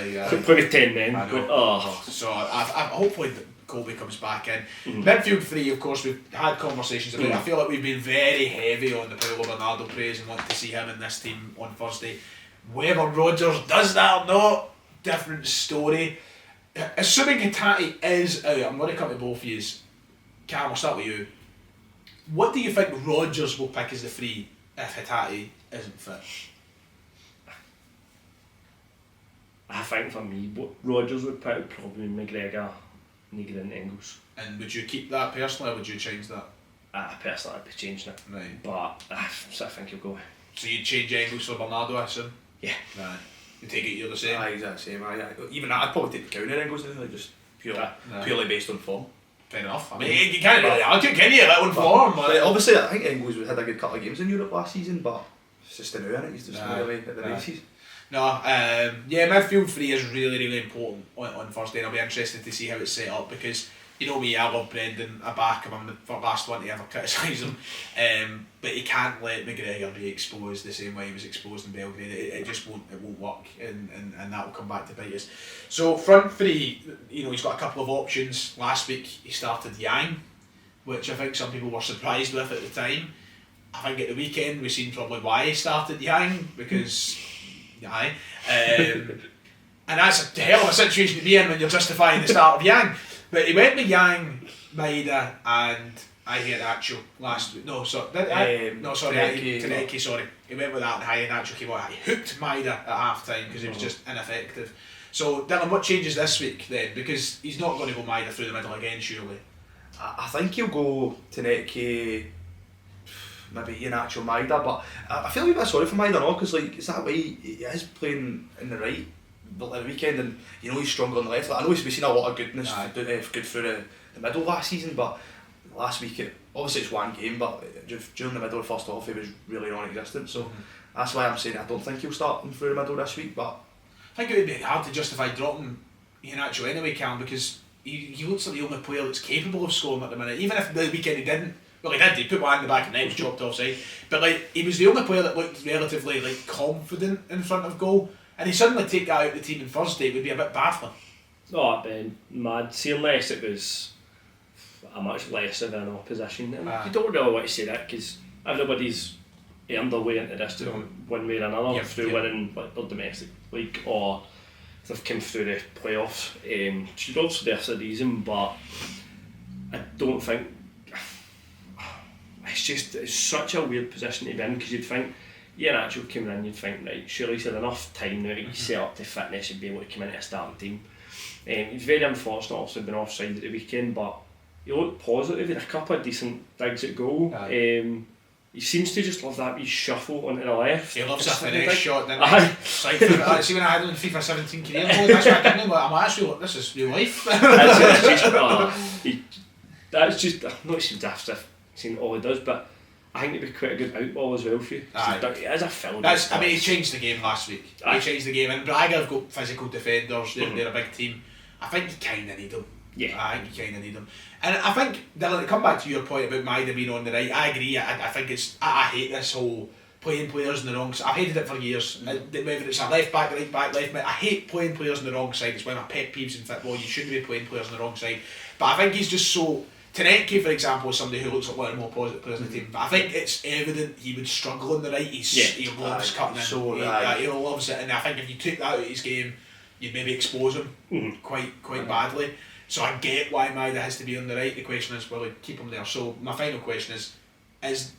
Speaker 5: Play with 10 men.
Speaker 1: So I hopefully Colby comes back in. Midfield 3, of course, we've had conversations about. I feel like we've been very heavy on the Paulo Bernardo praise and want to see him in this team on Thursday. Whether Rodgers does that or not, different story. Assuming Hatate is out, I'm going to come to both of you. Cam, I'll start with you. What do you think Rodgers will pick as the 3 if Hatate isn't fit?
Speaker 5: I think for me, what Rodgers would pick would probably be McGregor, Negan and Engels.
Speaker 1: And would you keep that personally or would you change that?
Speaker 5: Personally I'd be changing it.
Speaker 1: Right.
Speaker 5: But so I think he'll go.
Speaker 1: So you'd change Engels for Bernardo, I assume?
Speaker 5: Yeah.
Speaker 1: Right. You take it you're the same?
Speaker 2: Exactly the same. Even that, I'd probably take the counter Engels, just purely based on form.
Speaker 1: Fair enough. I mean, you can't really argue, can you, that on form?
Speaker 2: But obviously, I think Engels had a good couple of games in Europe last season, but it's just a new, I think he's just really at the races.
Speaker 1: No, midfield 3 is really, really important on Thursday, and I'll be interested to see how it's set up because, you know me, I love Brendan, I back him, I'm the last one to ever criticise him, but he can't let McGregor be exposed the same way he was exposed in Belgrade. It just won't work, and that will come back to bite us. So front 3, you know, he's got a couple of options. Last week he started Yang, which I think some people were surprised with at the time. I think at the weekend we've seen probably why he started Yang, because and that's a hell of a situation to be in when you're justifying the start of Yang. But he went with Yang, Maeda and Iheanacho last week. Taneki, sorry. He went with that and Iheanacho came out. He hooked Maeda at half time because he was just ineffective. So Dylan, what changes this week then? Because he's not going to go Maeda through the middle again, surely.
Speaker 2: I think he'll go Taneki, maybe Iheanacho, Maeda, but I feel a bit sorry for Maeda now because it's that way he is playing in the right at the weekend, and you know he's stronger on the left. I know we've seen a lot of goodness good through the middle last season, but last week obviously it's one game, but during the middle, first off, he was really non-existent. So that's why I'm saying I don't think he'll start him through the middle this week. But
Speaker 1: I think it would be hard to justify dropping Iheanacho anyway, Calum, because he looks like the only player that's capable of scoring at the minute. Even if the weekend he didn't. Well, he did. He put one in the back and then was chopped offside. But he was the only player that looked relatively confident in front of goal. And he suddenly take that out of the team on Thursday, it would be a bit baffling.
Speaker 5: Oh, Ben, mad. See, unless it was a much less of an opposition. And you don't really want to say that because everybody's earned their way into this one way or another through winning their domestic league or they've come through the playoffs. Should also there's a reason, but I don't think it's such a weird position to be in because you'd think Iheanacho coming in, you'd think, right, surely he's had enough time now to get set up to fitness and be able to come into a starting team. He's very unfortunate, also been offside at the weekend, but he looked positive, he had a couple of decent digs at goal. he seems to just love that wee shuffle onto the left.
Speaker 1: He loves a finesse
Speaker 5: like,
Speaker 1: shot, doesn't he? It's like, see when I had him in FIFA 17 career mode, that's what I did. I'm actually like, this is real life.
Speaker 5: That's just, I'm not saying daft, I've seen all he does, but I think it'd be quite a good outball as well for you. It is a film.
Speaker 1: I mean, he changed the game last week. He changed the game, and Braga have got physical defenders, they're a big team. I think you kind of need them.
Speaker 5: Yeah.
Speaker 1: I think you kind of need them. And I think, Dylan, to come back to your point about Maida being on the right, I agree. I think it's, I hate this whole playing players on the wrong side. I've hated it for years. Whether it's a left back, right back, left mid, I hate playing players on the wrong side. It's one of my pet peeves in football. You shouldn't be playing players on the wrong side. But I think he's just so... Tanecki, for example, is somebody who looks like one of the more positive players in the team. But I think it's evident he would struggle on the right. He loves cutting in. He loves it. And I think if you took that out of his game, you'd maybe expose him quite badly. So I get why Maida has to be on the right. The question is, will he keep him there? So my final question is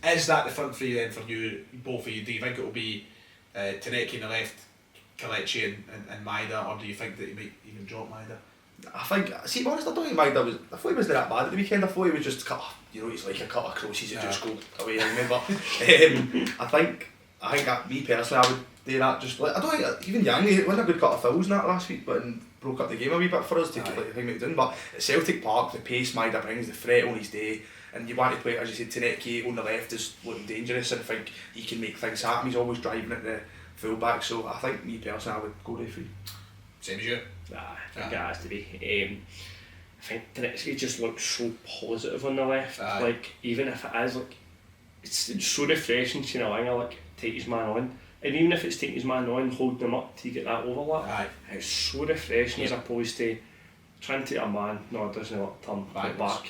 Speaker 1: that the front three then for you, both of you? Do you think it will be Tanecki on the left, Kelechi and Maida, or do you think that he might even drop Maida?
Speaker 2: I think, see, honest, I don't think Maida was, I thought he wasn't that bad at the weekend. I thought he was just he's like a cut of crosses that just go away, I remember. I think that, me personally, I would do that. Just like, I don't think, even Yang, he wasn't a good cut of fouls in that last week, but broke up the game a wee bit for us to get the thing it done. But at Celtic Park, the pace Maida brings, the threat on his day, and you want to play, as you said, Tanecki on the left is looking dangerous, and I think he can make things happen. He's always driving at the full back, so I think, me personally, I would go referee.
Speaker 1: Same as you?
Speaker 5: I think it has to be. I think Tanecki just looks so positive on the left. Like, even if it is, like, it's so refreshing seeing a winger like take his man on, and even if it's taking his man on, holding him up to get that overlap, it's so refreshing as opposed to trying to take a man. No, it doesn't look turn back.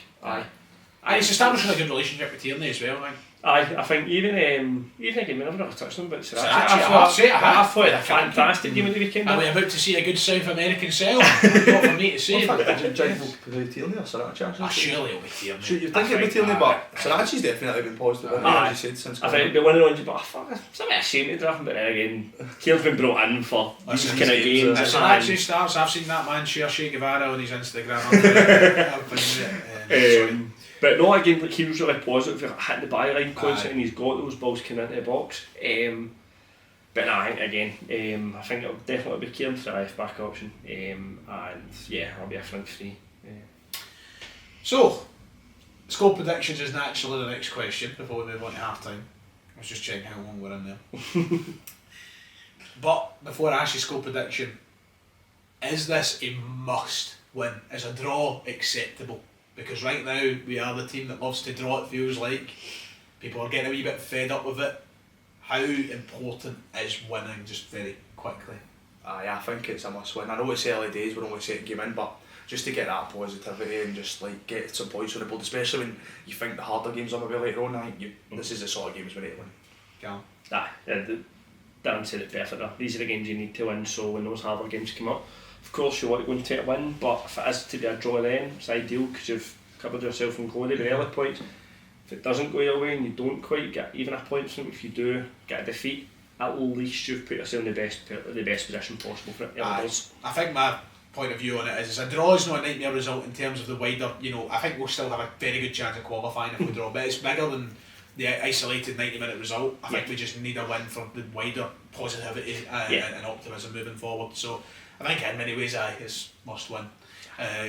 Speaker 1: It's establishing a good relationship with Tierney as well, I think.
Speaker 5: I think even again, we've never touched on, but Sriracha,
Speaker 1: I
Speaker 5: thought it a fantastic game of the weekend.
Speaker 1: Are we about to see a good South American sell? Not for me to say.
Speaker 2: Did you Tierney or Sriracha?
Speaker 1: Surely it'll be Tierney.
Speaker 2: Sure, you'd think it'd be Tierney, but Sriracha's definitely been positive, as you said, since.
Speaker 5: I think it'd be one of the ones, but it's a bit of a shame to draft him, but then again, Kieran's been brought in for these kind of games.
Speaker 1: If Sriracha starts, I've seen that man share Che Guevara on his Instagram.
Speaker 5: But no, again, like, he was really positive, hitting the byline constantly, and he's got those balls coming into the box. But no, I think again, I think it'll definitely be Kieran for the left back option, and yeah, I'll be a front three.
Speaker 1: So, score predictions is naturally the next question before we move on to half time. I was just checking how long we're in there. But before I ask you score prediction, is this a must win? Is a draw acceptable? Because right now we are the team that loves to draw, it feels like. People are getting a wee bit fed up with it. How important is winning, just very quickly?
Speaker 2: I think it's a must win. I know it's early days, we're only second game in, but just to get that positivity and just like get some points on the board, especially when you think the harder games are maybe later on, I think this is the sort of games we need to win.
Speaker 1: Calum?
Speaker 5: Dan said it perfectly. These are the games you need to win, so when those harder games come up, of course you want to go and take a win, but if it is to be a draw then, it's ideal because you've covered yourself in glory with early points. If it doesn't go your way and you don't quite get even a point from it, if you do get a defeat, at least you've put yourself in the best position possible for it.
Speaker 1: I think my point of view on it is a draw is not a nightmare result in terms of the wider, I think we'll still have a very good chance of qualifying if we draw, but it's bigger than the isolated 90-minute result. I think we just need a win for the wider positivity and optimism moving forward. So I think in many ways it's must win.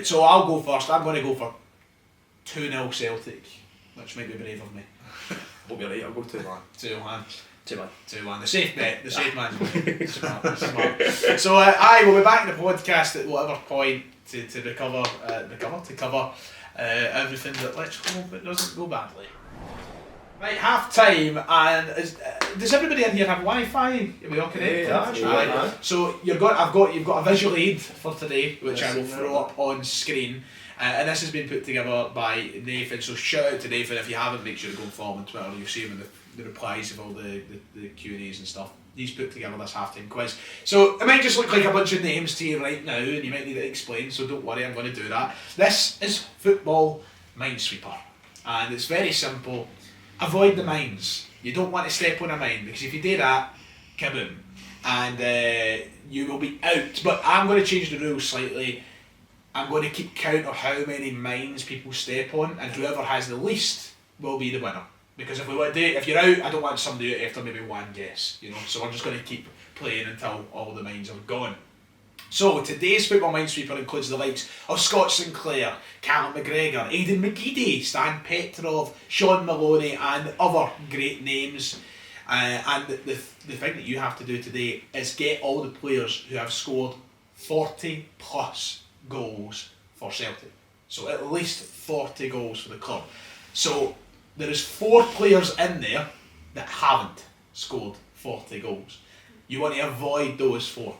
Speaker 1: So I'll go first. I'm going to go for 2-0 Celtic, which might be brave of me.
Speaker 2: Hope you're right, I'll go 2-1.
Speaker 1: 2-1. The safe bet, the safe man. Smart. So I will be back in the podcast at whatever point to cover everything that, let's hope it doesn't go badly. Right, half time, and does everybody in here have Wi-Fi? Are we all connected?
Speaker 2: Yeah.
Speaker 1: So you've got a visual aid for today, which I will throw up on screen. And this has been put together by Nathan, so shout out to Nathan. If you haven't, make sure to go and follow him on Twitter. You'll see him in the replies of all the Q&As and stuff. He's put together this half-time quiz. So it might just look like a bunch of names to you right now, and you might need to explain, so don't worry, I'm going to do that. This is Football Minesweeper, and it's very simple. Avoid the mines. You don't want to step on a mine, because if you do that, kaboom, and you will be out. But I'm going to change the rules slightly. I'm going to keep count of how many mines people step on, and whoever has the least will be the winner. Because if you're out, I don't want somebody out after maybe one guess, you know. So we're just going to keep playing until all the minds are gone. So today's Football Minesweeper includes the likes of Scott Sinclair, Calum McGregor, Aidan McGeady, Stan Petrov, Sean Maloney and other great names. And the thing that you have to do today is get all the players who have scored 40 plus goals for Celtic. So at least 40 goals for the club. So there is 4 players in there that haven't scored 40 goals. You want to avoid those 4.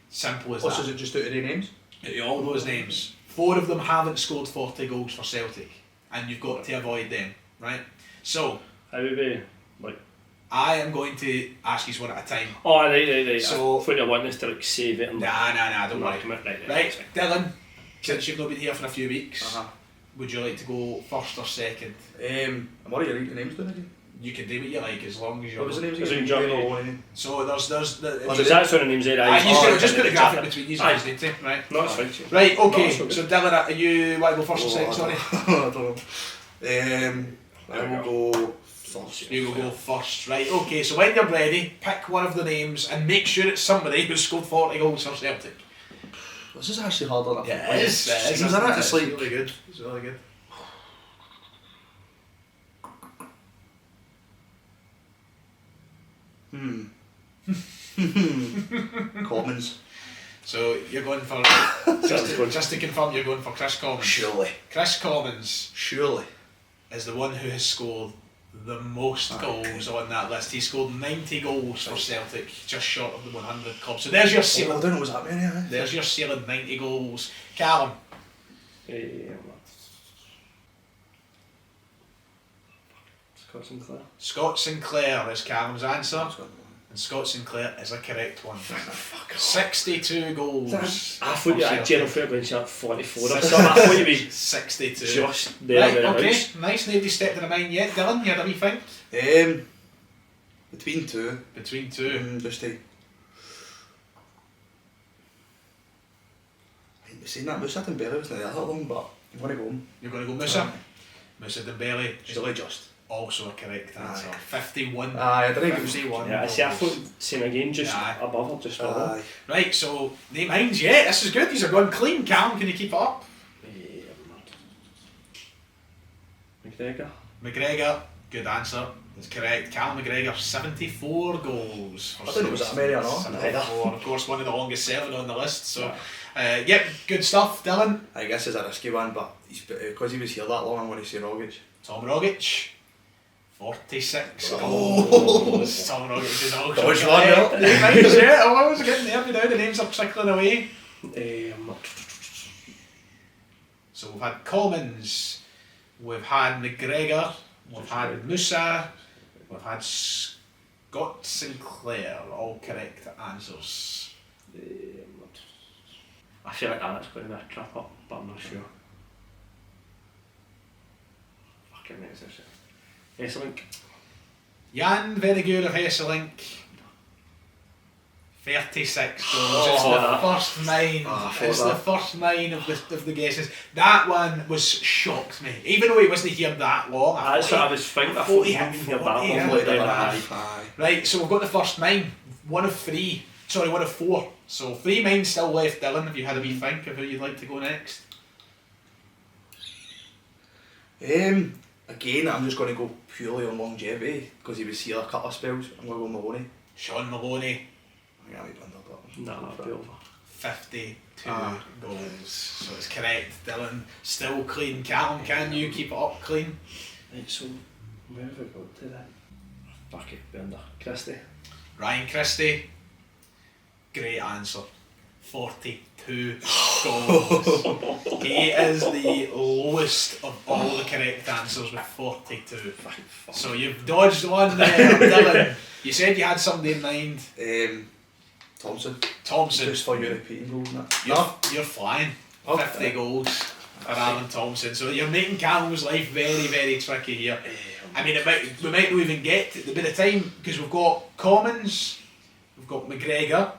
Speaker 1: Simple as that.
Speaker 2: So is it just out of their names?
Speaker 1: Out of all those names. 4 of them haven't scored 40 goals for Celtic. And you've got to avoid them, right? So,
Speaker 5: how would be, like...
Speaker 1: I am going to ask you one at a time.
Speaker 5: Oh, right.
Speaker 1: So,
Speaker 5: I thought you wanted us to like save it and...
Speaker 1: Nah, don't worry.
Speaker 5: Right,
Speaker 1: Dylan, since you've not been here for a few weeks, would you like to go first or second?
Speaker 2: I'm already writing the names down again.
Speaker 1: You can do what you like as long as you're...
Speaker 2: What was the names
Speaker 5: again?
Speaker 1: So there's
Speaker 5: that's what the names are.
Speaker 1: Just put the graphic between you guys, need to, right?
Speaker 5: No, it's fine.
Speaker 1: Right, okay. So Dylan, are you want to go first or second? Sorry.
Speaker 2: I don't know. I will go first.
Speaker 1: You will go first, right? Okay. So when you're ready, pick one of the names and make sure it's somebody who's scored 40 goals for Celtic.
Speaker 2: This is actually harder than I thought.
Speaker 1: Yeah, it is. It's like really good. It's really good.
Speaker 2: Commons.
Speaker 1: So you're going for just to confirm, you're going for Chris Commons.
Speaker 2: Surely.
Speaker 1: Chris Commons
Speaker 2: Surely.
Speaker 1: is the one who has scored the most goals on that list. He scored 90 goals for Celtic, just short of the 100 club. So there's your ceiling.
Speaker 2: I don't know what's that many.
Speaker 1: There's your ceiling, 90 goals. Calum.
Speaker 5: Scott Sinclair.
Speaker 1: Scott Sinclair is Calum's answer. And Scott Sinclair is a correct one. 62 goals.
Speaker 5: I thought you had general fair going to 44 or something. I thought you'd be
Speaker 1: 62.
Speaker 5: Just there.
Speaker 1: Right, okay. Nice. Nobody stepped in the mind yet. Dylan, you had a wee think?
Speaker 2: Between two.
Speaker 1: Between two.
Speaker 2: Just to... I've seen that Musa Dembele wasn't there that long, but I'm going to go home.
Speaker 1: You're going to go Musa? Musa Dembele.
Speaker 2: Surely just.
Speaker 1: Also a correct answer. 51.
Speaker 2: I think it was
Speaker 1: 51.
Speaker 5: Yeah, I see. I thought same again, just above or just below.
Speaker 1: Right, so name minds. Yeah, this is good. These are going clean. Calum, can you keep it up? McGregor. Good answer. That's correct. Calum McGregor, 74 goals.
Speaker 2: I think it was that many or not.
Speaker 1: 74. Of course, one of the longest serving on the list. So, yep, good stuff. Dylan.
Speaker 2: I guess it's a risky one, but because he was here that long, I'm going to say Rogic.
Speaker 1: Tom Rogic. 46 goals. Tom Rogic is all
Speaker 2: Dodge one,
Speaker 1: yeah, I was getting there now. The names are trickling away. So we've had Commons, we've had McGregor, we've had Musa, we've had Scott Sinclair. All correct answers.
Speaker 5: I feel like that's going to be a trap up, but I'm not sure. Fucking makes this shit. Sellik.
Speaker 1: Jan Vennegoor of Sellik. 36 goals. It's the first nine. It's the first nine of the guesses. That one was shocked me. Even though he wasn't here that long.
Speaker 5: That's what I was thinking. I thought he hadn't here that long.
Speaker 1: Right, so we've got the first nine. One of four. So 3 minds still left, Dylan, if you had a wee think of who you'd like to go next.
Speaker 2: Again, I'm just going to go purely on longevity because he was here a couple of spells. I'm going to go Maloney.
Speaker 1: Sean Maloney.
Speaker 2: I think I'll be blundered up.
Speaker 5: No, I'll be over.
Speaker 1: 52 goals. So it's correct, Dylan. Still clean. Calum, can you keep it up clean?
Speaker 5: Right, so where have we got to then? Fuck it, Bender. Christie.
Speaker 1: Ryan Christie. Great answer. 42 goals. He is the lowest of all the correct answers with 42. So you've dodged one there, Dylan. You said you had somebody in mind.
Speaker 2: Thompson.
Speaker 1: Just
Speaker 2: for European goals, isn't it?
Speaker 1: You're flying. 50 goals for Alan Thompson. So you're making Calum's life very, very tricky here. I mean, we might not even get to by the time, because we've got Commons, we've got McGregor,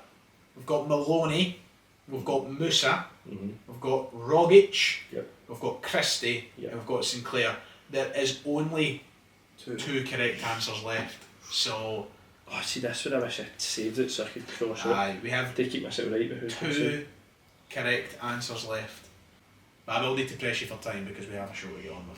Speaker 1: we've got Maloney, we've got Musa, we've got Rogic, we've got Christie, and we've got Sinclair. There is only 2 correct answers left. So,
Speaker 5: Oh, see, this one I wish I'd saved it so I could cross it.
Speaker 1: aye, we have
Speaker 5: To keep myself right with who's
Speaker 1: 2 correct answers left. But I will need to press you for time because we have a show to get on with.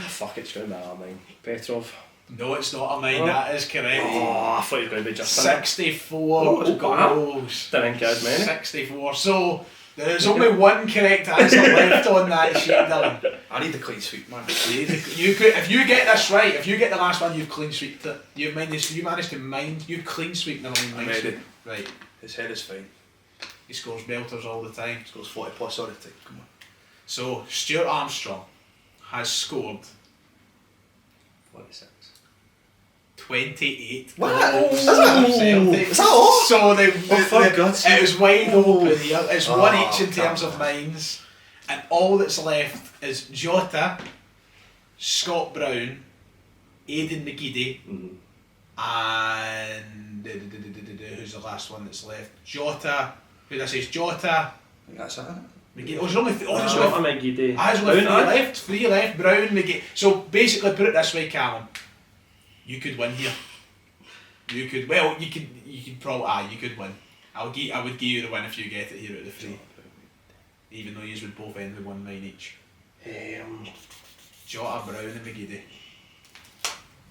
Speaker 5: Fuck, it's going to be mine. Petrov.
Speaker 1: No, it's not a mine,
Speaker 5: Oh.
Speaker 1: that is correct.
Speaker 5: Oh, I thought you were going to be just
Speaker 1: 64
Speaker 5: Oh,
Speaker 1: goals.
Speaker 5: Didn't think as many.
Speaker 1: 64. So, there is only 1 correct answer left on that sheet, Dylan.
Speaker 2: I need the clean sweep, man.
Speaker 1: You could, if you get this right, if you get the last one, you've clean sweeped it. You managed to mind. You clean sweep, never mind.
Speaker 2: I'm ready.
Speaker 1: Right.
Speaker 2: His head is fine.
Speaker 1: He scores belters all the time.
Speaker 2: He scores 40 plus all the time. Come on.
Speaker 1: So Stuart Armstrong has scored
Speaker 5: 46.
Speaker 1: 28
Speaker 2: What?
Speaker 1: goals.
Speaker 2: Is that-
Speaker 1: for Celtic.
Speaker 2: is that all?
Speaker 1: So
Speaker 2: for God's sake.
Speaker 1: it was wide open here. It's
Speaker 2: Oh,
Speaker 1: one each in
Speaker 2: come
Speaker 1: terms of
Speaker 2: on.
Speaker 1: mines, and all that's left is Jota, Scott Brown, Aidan McGeady, and who's the last one that's left? Jota. Who did I say? It's Jota.
Speaker 2: I think that's it.
Speaker 1: McGeady. Oh, there's only there's
Speaker 5: Not
Speaker 1: only
Speaker 5: a Megiddo.
Speaker 1: there's only 3 left. 3 left. Brown, McGeady. So basically, put it this way, Calum. You could win here. You could. Well, you could probably. You could win. I would give you the win if you get it here out of the 3. Even though you would both end with 1 mine each. Jota, Brown, and McGeady.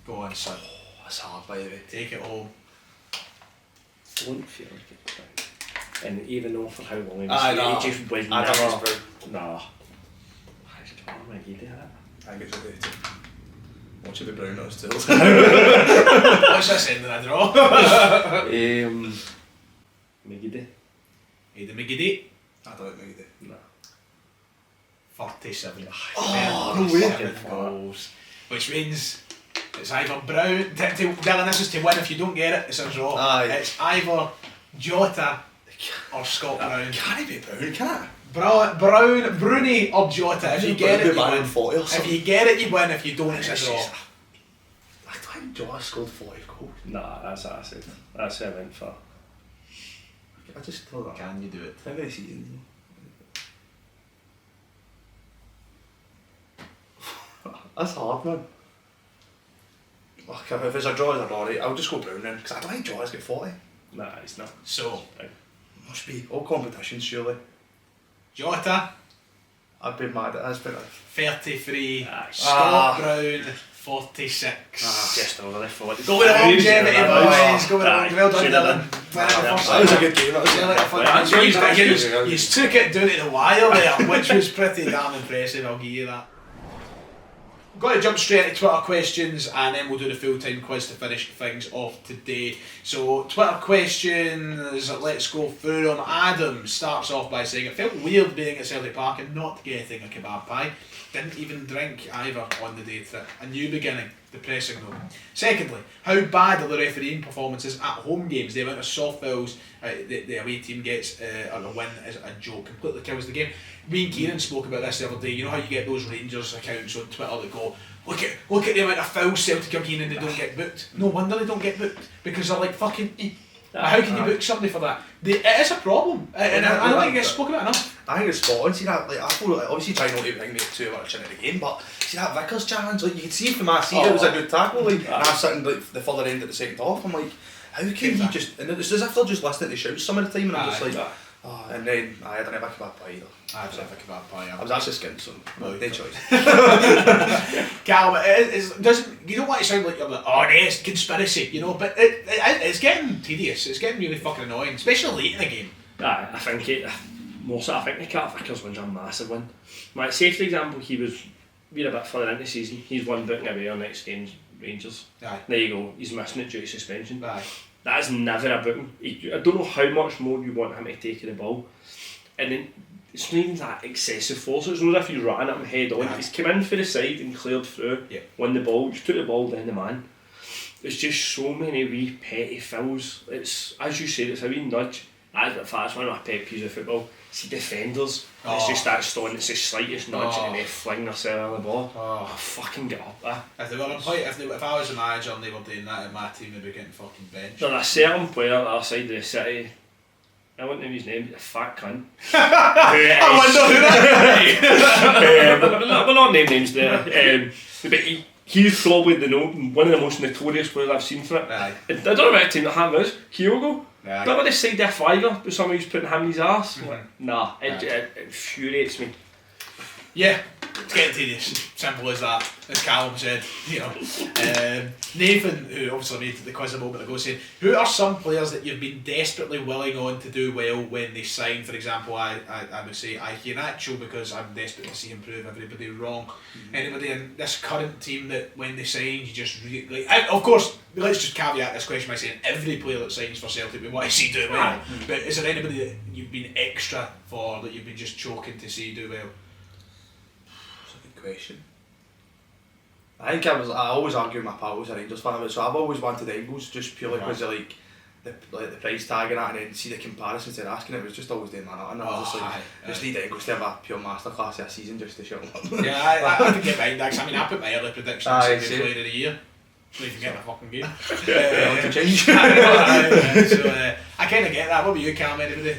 Speaker 1: Go on, son.
Speaker 2: Oh, that's hard, by the way.
Speaker 1: Take it home.
Speaker 5: Don't feel like it's right. And even though for how long
Speaker 2: Aye,
Speaker 5: he
Speaker 2: no.
Speaker 5: just was
Speaker 2: I
Speaker 5: never.
Speaker 2: think it's Brown.
Speaker 5: Nah. I just don't know Megiddo.
Speaker 2: I think it's a bit. Watch it be Brown on his tails.
Speaker 1: What's this ending a draw?
Speaker 5: Megiddo.
Speaker 1: Aidan McGeady.
Speaker 2: I don't like Megiddo.
Speaker 5: Nah.
Speaker 1: 47.
Speaker 2: Oh, no way.
Speaker 1: 37 goals. Which means it's either Brown. Dylan, this is to win. If you don't get it, it's a draw.
Speaker 2: Aye.
Speaker 1: It's either Jota or Scott Brown.
Speaker 2: Can it be Brown? Can it?
Speaker 1: Brown, Bruni or Jota. If you get it, you
Speaker 2: Brown
Speaker 1: win.
Speaker 2: 40 or
Speaker 1: If
Speaker 2: something.
Speaker 1: you get it, you win. If you don't, it's a draw.
Speaker 2: I think Jota scored 40 goals.
Speaker 5: Nah, that's what I said. That's what I went for.
Speaker 2: I just thought that.
Speaker 1: Can you do it?
Speaker 2: Every season. That's hard, man. Okay, if it's a draw, it's a draw, right? I'll just go Brown then, because I don't think Jota's got 40.
Speaker 5: Nah, it's not.
Speaker 1: So,
Speaker 2: Must be all competitions, surely.
Speaker 1: Jota,
Speaker 2: I'd be mad at this, but
Speaker 1: 33.
Speaker 5: Aye.
Speaker 1: Scott Brown, 46.
Speaker 5: Just over the 40.
Speaker 1: Go with the longevity, boys. Go with the longevity. Well done, Dylan.
Speaker 2: that was a good game. That was
Speaker 1: You took it down to the wire there, which was pretty damn impressive, I'll give you that. Got to jump straight into Twitter questions and then we'll do the full-time quiz to finish things off today. So, Twitter questions, let's go through them. Adam starts off by saying, it felt weird being at Celtic Park and not getting a kebab pie. Didn't even drink either on the day trip. A new beginning, depressing though. Secondly, how bad are the refereeing performances at home games? The amount of soft fouls the away team gets on a win is a joke, completely kills the game. Me and Kieran spoke about this the other day. You know how you get those Rangers accounts on Twitter that go, look at the amount of fouls Celtic are getting and they don't get booked. No wonder they don't get booked, because they're like fucking how can you book somebody for that? It is a problem, and I don't think it gets spoken about enough.
Speaker 2: I think it's spot on. See that, like, I thought, like, obviously trying not to bring me too much into the game, but see that Vickers challenge, like, you can see from my seat it was a good tackle, like, and I'm sitting like the further end at the second half, I'm like, how can he just, and it's as if they're just listening to shouts some of the time, and I'm just like, oh, and then I didn't have a kebab pie either.
Speaker 1: I had a kebab pie.
Speaker 2: I was actually skinned, so no choice.
Speaker 1: Calum, you don't want to sound like you're like, oh, it's conspiracy, you know, but it's getting tedious. It's getting really fucking annoying, especially late in the game.
Speaker 5: I think the Cat Vickers win's a massive win. Like, say for example, we're a bit further into the season, he's one booking away on next game's Rangers.
Speaker 1: Aye.
Speaker 5: There you go, he's missing it due to suspension.
Speaker 1: Aye.
Speaker 5: That is never a booking. I don't know how much more you want him to take the ball. And then it's not even that excessive force. It's not as if you ran at him head on.
Speaker 1: Yeah.
Speaker 5: He's come in for the side and cleared through, won the ball, just took the ball down the man. It's just so many wee petty fouls. It's, as you said, it's a wee nudge. That's one of my pet peeves of football. See defenders, it's just that stone, it's the slightest nudge and they fling themselves on the ball. Oh, fucking get up there.
Speaker 1: If I was a manager and they were doing that, my team would be getting fucking benched.
Speaker 5: There's a certain player on the other side of the city, I won't name his name, he's a fat cunt.
Speaker 1: I wonder who that is.
Speaker 5: We're not naming names there. But he's probably one of the most notorious players I've seen for it.
Speaker 1: Aye.
Speaker 5: I don't know about a team that happened is Kyogo.
Speaker 1: Aye.
Speaker 5: Don't want to side a fiver with someone who's putting him in his arse.
Speaker 1: Mhm.
Speaker 5: Nah, it infuriates me.
Speaker 1: Yeah, it's getting tedious. Simple as that, as Calum said. Nathan, who obviously made the quiz a moment ago, saying, who are some players that you've been desperately willing on to do well when they sign? For example, I would say Kieran Auld, because I'm desperate to see him prove everybody wrong. Anybody in this current team that when they sign, you just really... of course, let's just caveat this question by saying every player that signs for Celtic we want to see do well. But is there anybody that you've been extra for, that you've been just choking to see do well?
Speaker 2: Question. I think I always argue with my pal who's a Rangers fan, so I've always wanted Engels just purely because of the price tag and that, and then see the comparisons they're asking. It was just always doing that, and I was just need Engels to have a pure masterclass this season just to shut him up.
Speaker 1: Yeah, I can get behind that. I mean, I put my early predictions as the player of the year. So you can get the fucking game.
Speaker 2: To change.
Speaker 1: So I kind of get that. What about you, Calum? Anybody?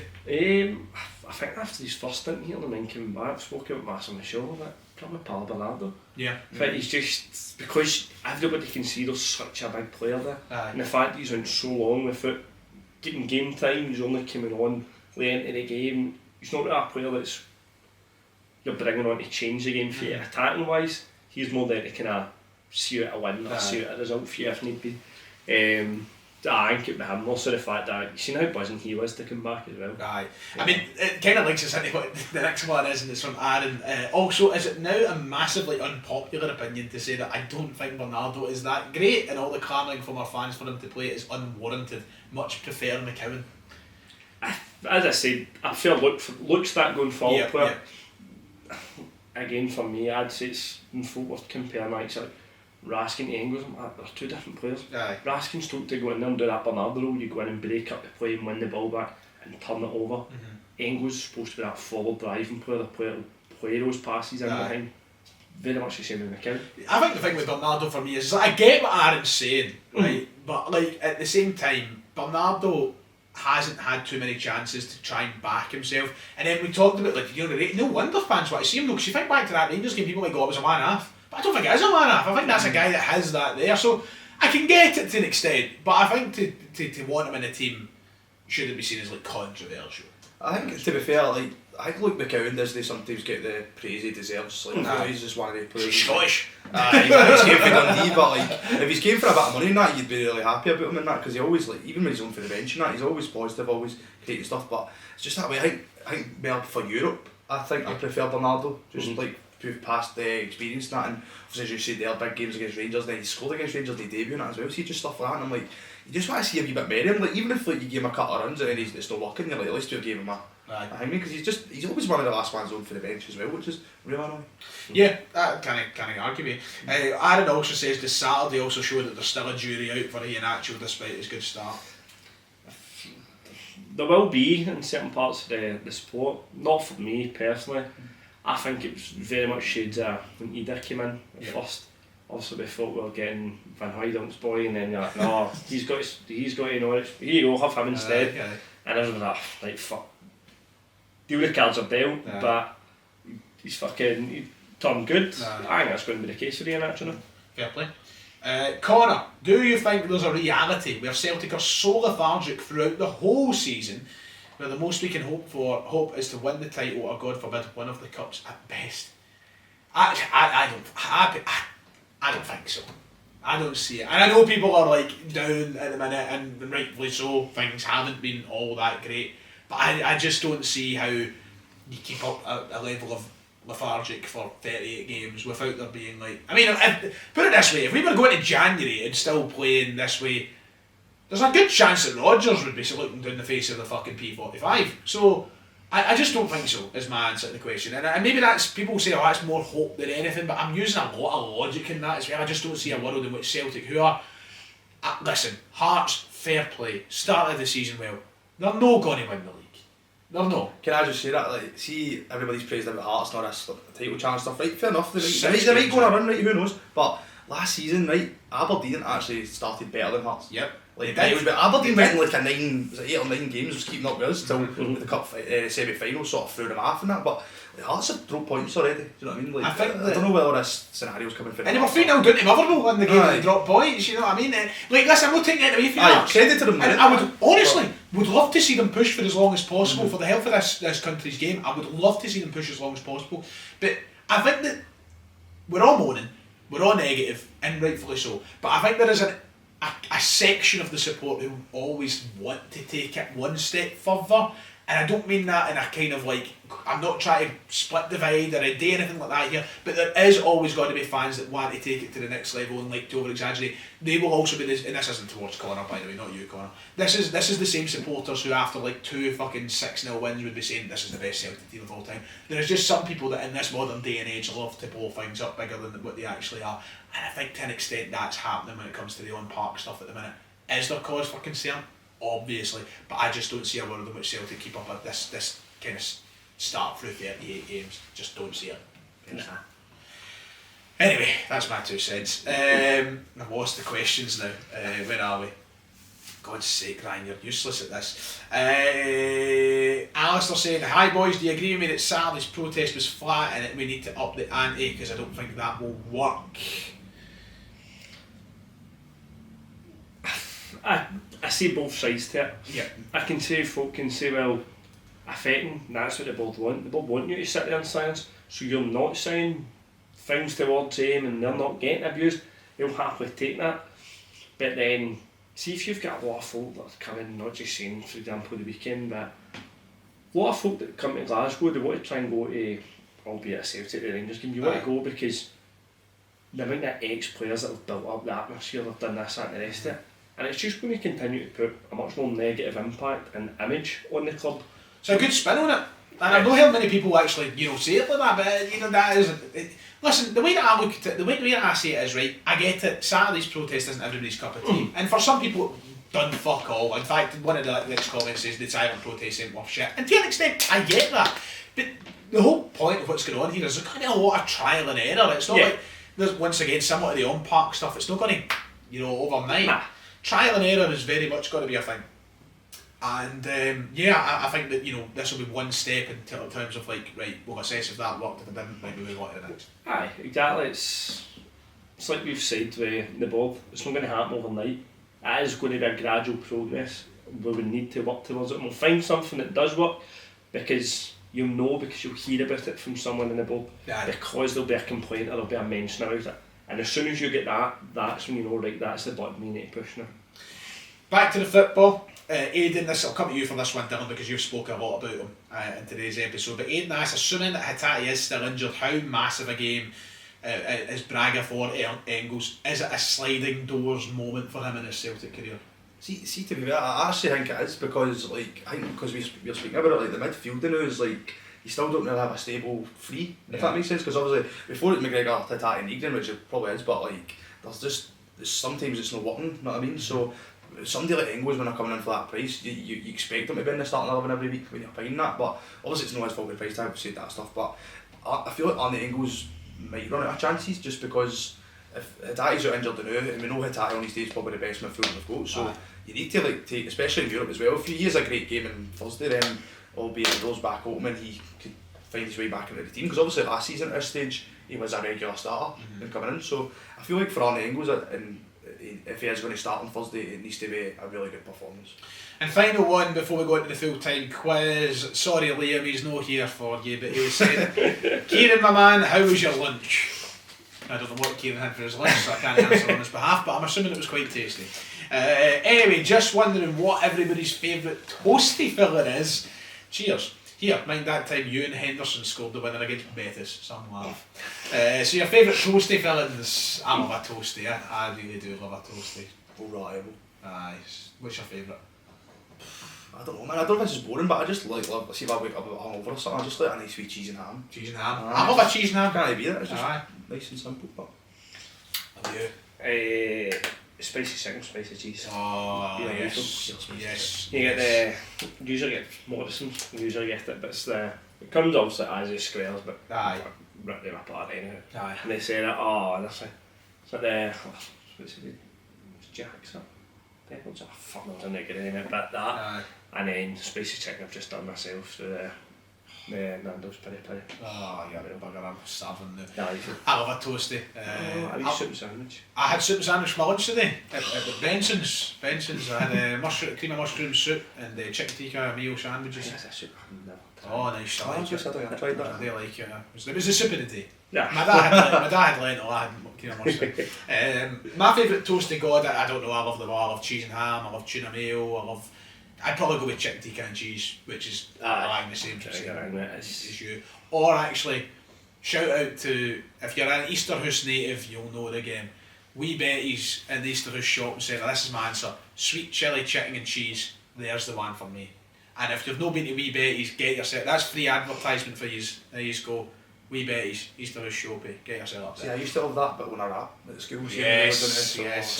Speaker 5: I think after his first stint here and then coming back, spoke about Master Michelle a bit. Probably Paulo Bernardo.
Speaker 1: Yeah.
Speaker 5: I think he's just, because everybody can see there's such a big player there. And the fact that he's on so long without getting game time, he's only coming on late into the game. He's not really a player that's you're bringing on to change the game for you attacking wise. He's more there to kind of see out a win or see out a result for you if need be. I think it would be him. Also the fact that you've seen how buzzing he was to come back as well.
Speaker 1: Aye. I mean, it kind of links us into what the next one is, and it's from Aaron. Also, is it now a massively unpopular opinion to say that I don't think Bernardo is that great, and all the clamouring from our fans for him to play is unwarranted? Much prefer McCowan.
Speaker 5: As I said, I feel looks that going forward.
Speaker 1: Yeah.
Speaker 5: Again, for me, I'd say it's worth comparing like Raskin to Engels. They're two different players.
Speaker 1: Aye.
Speaker 5: Raskin's told to go in there and do that Bernardo role. You go in and break up the play and win the ball back and turn it over. Engels is supposed to be that forward driving player, the player to play those passes in behind. Very much the same with McCown.
Speaker 1: I think the thing with Bernardo for me is I get what Aaron's saying, right? But at the same time, Bernardo hasn't had too many chances to try and back himself. And then we talked about no wonder fans want to see him though, because you think back to that Rangers game, people might go, it was a man-half. But I don't think it is a man-half. I think that's a guy that has that there. So I can get it to an extent, but I think to want him in a team shouldn't be seen as controversial.
Speaker 2: I think, to be fair, I think McCowan does sometimes get the praise he deserves. He's just one of the players.
Speaker 1: He's Scottish.
Speaker 2: He's game for Dundee, but if he's game for a bit of money and that, you'd be really happy about him in that, because he always, even when he's on for the bench and that, he's always positive, always creating stuff. But it's just that way. I think more for Europe, I think I prefer Bernardo. Just who've passed the experience and that, and as you said, there big games against Rangers, then he scored against Rangers, they debut and that as well. See, just stuff like that, and I'm like, you just want to see a wee bit more. Even if you give him a couple of runs and then it's not working, you're like, at least you give him a hanging, because he's always one of the last ones on for the bench as well, which is really annoying.
Speaker 1: Yeah, that can't argue with. Aaron also says, does Saturday also show that there's still a jury out for Iheanacho despite his good start?
Speaker 5: There will be in certain parts of the sport. Not for me personally. I think it was very much shades when Ida came in at first. Obviously we thought we were getting Van Hooydonk's boy, and then you're like, no, he's got to Norwich. Here you go, have him instead. And everyone was like, fuck. Deal the cards are dealt, but he's he turned good. I think that's going to be the case for Ian actually.
Speaker 1: Fair play. Connor, do you think there's a reality where Celtic are so lethargic throughout the whole season, where the most we can hope is to win the title, or God forbid, one of the cups at best? I don't think so. I don't see it. And I know people are down at the minute, and rightfully so, things haven't been all that great. But I just don't see how you keep up a level of lethargic for 38 games without there being put it this way, if we were going to January and still playing this way, there's a good chance that Rodgers would be looking down the face of the fucking P45. So I just don't think so, is my answer to the question. And maybe that's, people say, oh, that's more hope than anything, but I'm using a lot of logic in that as well. I just don't see a world in which Celtic, who are, listen, Hearts, fair play, started the season well, they're not going to win the league. They're not.
Speaker 2: Can I just say that, see, everybody's praised about Hearts, not this title challenge stuff, right, fair enough, they might go on a run, right, who knows, but last season, right, Aberdeen actually started better than Hearts.
Speaker 1: Yep.
Speaker 2: Aberdeen went in 8 or 9 games, was keeping up with us till the cup semi-final sort of threw them off and that, but That's a drop points already, do you know what I mean? Like,
Speaker 1: I think
Speaker 2: I don't know whether this scenario's coming from.
Speaker 1: And they were 3-0 down to Motherwell in the game and they dropped points, you know what I mean? Like, listen, I'm not taking it away from you.
Speaker 2: Credit to them.
Speaker 1: And I would, honestly, would love to see them push for as long as possible for the health of this country's game. I would love to see them push as long as possible. But I think that we're all moaning, we're all negative, and rightfully so. But I think there is a section of the support who always want to take it one step further. And I don't mean that in a kind of like, I'm not trying to split divide or do anything like that here, but there is always going to be fans that want to take it to the next level and like to over exaggerate. They will also be this, and this isn't towards Connor, by the way, not you, Connor. This is the same supporters who after like 2 fucking 6-0 wins would be saying this is the best Celtic team of all time. There's just some people that in this modern day and age love to blow things up bigger than what they actually are. And I think to an extent that's happening when it comes to the on-park stuff at the minute. Is there cause for concern? Obviously, but I just don't see a world in which Celtic keep up at this kind of start through 38 games. Just don't see it. Nah. Anyway, that's my 2 cents. I've lost the questions now. Where are we? God's sake, Ryan, you're useless at this. Alistair saying, hi boys, do you agree with me that Saturday's protest was flat and that we need to up the ante because I don't think that will work?
Speaker 5: I see both sides to it.
Speaker 1: Yeah.
Speaker 5: I can say folk can say, well, affecting, that's what the board want. The board want you to sit there in silence, so you're not saying things towards them and they're not getting abused. They'll happily take that. But then, see if you've got a lot of folk that come in, not just saying, for example, the weekend, but a lot of folk that come to Glasgow, they want to try and go to, albeit a Celtic, the Rangers game, you want to go because the amount of ex-players that have built up the atmosphere, they've done this, that and the rest of it. And it's just going to continue to put a much more negative impact and image on the club.
Speaker 1: It's a good spin on it. And I've not heard many people actually, say it like that, but that is... listen, the way that I look at it, the way that I see it is, right, I get it, Saturday's protest isn't everybody's cup of tea. And for some people, done fuck all. In fact, one of the next comments says the silent protest ain't worth shit. And to an extent, I get that. But the whole point of what's going on here is there's going to be a lot of trial and error. It's not like, there's once again, somewhat of the on-park stuff, it's not going to, overnight. Nah. Trial and error is very much got to be a thing. And I think that this will be one step in terms of like, right, we'll assess if that worked. If it didn't, maybe we'll go to the next.
Speaker 5: Aye, exactly. It's like we've said with the board, it's not going to happen overnight. It is going to be a gradual progress. We will need to work towards it, and we'll find something that does work because you'll hear about it from someone in the board. Aye. Because there'll be a complaint or there'll be a mention about it. And as soon as you get that, that's when you know, right, that's the button we need to push now.
Speaker 1: Back to the football. Aidan, I'll come to you for this one, Dylan, because you've spoken a lot about him in today's episode. But Aidan asks, assuming that Hatate is still injured, how massive a game is Braga for Engels? Is it a sliding doors moment for him in his Celtic career?
Speaker 2: See, to be fair, I actually think it is because, like, I think because we're speaking about it, like the midfield now is like, you still don't really have a stable three, if that makes sense. Because obviously before it's McGregor, Hatate and Egan, which it probably is, but like there's sometimes it's not working. You know what I mean? So somebody like Engels, when they're coming in for that price, you expect them to be in the starting 11 every week when you're paying that. But obviously it's not his fault the price tag. We've said that stuff, but I feel like Arnie Engels might run out of chances just because if Hatate's out injured now, and we know Hatate on his day is probably the best midfielder we've got. So you need to like take, especially in Europe as well. If he is a great game on Thursday, then albeit the doors back open and he could find his way back into the team, because obviously last season at this stage he was a regular starter and coming in, so I feel like for Arnie Engels, and if he is going to start on Thursday, it needs to be a really good performance.
Speaker 1: And final one before we go into the full-time quiz. Sorry Liam, he's not here for you, but he was saying, Kieran my man, how was your lunch? I don't know what Kieran had for his lunch, so I can't answer on his behalf, but I'm assuming it was quite tasty. Anyway, just wondering what everybody's favourite toasty filler is. Cheers. Here, mind that time Ewan Henderson scored the winner against Betis. Some laugh. So your favourite toasty fillings? I love a toasty, I really do love a toasty.
Speaker 2: Reliable.
Speaker 1: Aye. What's your favourite?
Speaker 2: I don't know, man. I don't know if this is boring, but I just love, see if I wake up hungover or something, I just like a nice sweet cheese and ham.
Speaker 1: Cheese and ham? I love a cheese and ham.
Speaker 2: Can't beat it, it's just nice and simple. But
Speaker 1: and you?
Speaker 5: Spicy chicken, spicy cheese.
Speaker 1: Oh, yes.
Speaker 5: You get usually get Morrison's, usually get it, but it comes obviously as a squares, but rip them apart anyway.
Speaker 1: Aye.
Speaker 5: And they say that, honestly, it's like what's it, Jack's up, Pepper's, fuck, I don't know, get in it, but that, and then spicy chicken I've just done myself, so Nando's peri peri.
Speaker 1: Oh, yeah, bugger, I'm starving now.
Speaker 5: Aye.
Speaker 1: I love a toasty.
Speaker 5: I need soup and sandwich.
Speaker 1: I had soup and sandwich for my lunch today at Benson's. I had cream of mushroom soup and chicken tikka meal sandwiches.
Speaker 5: Yes, that's soup.
Speaker 1: Oh, nice. I like it.
Speaker 2: I tried that.
Speaker 1: They like it. It was the soup of the day.
Speaker 5: Yeah.
Speaker 1: My dad had lentil, I had cream of mushroom. My favourite toasty god, I don't know, I love them all. I love cheese and ham, I love tuna mayo, I'd probably go with chicken tikka and cheese, which is the same as you. Or actually, shout out to, if you're an Easterhouse native, you'll know the game. Wee Betty's in the Easterhouse shop and saying, this is my answer, sweet chilli chicken and cheese, there's the one for me. And if you've not been to Wee Betty's, get yourself, that's free advertisement for you. There you go. Wee Betty's, Easterhouse Shoppy, get yourself up there.
Speaker 2: See, I used to love that, but when I rap at the school,
Speaker 1: Yes.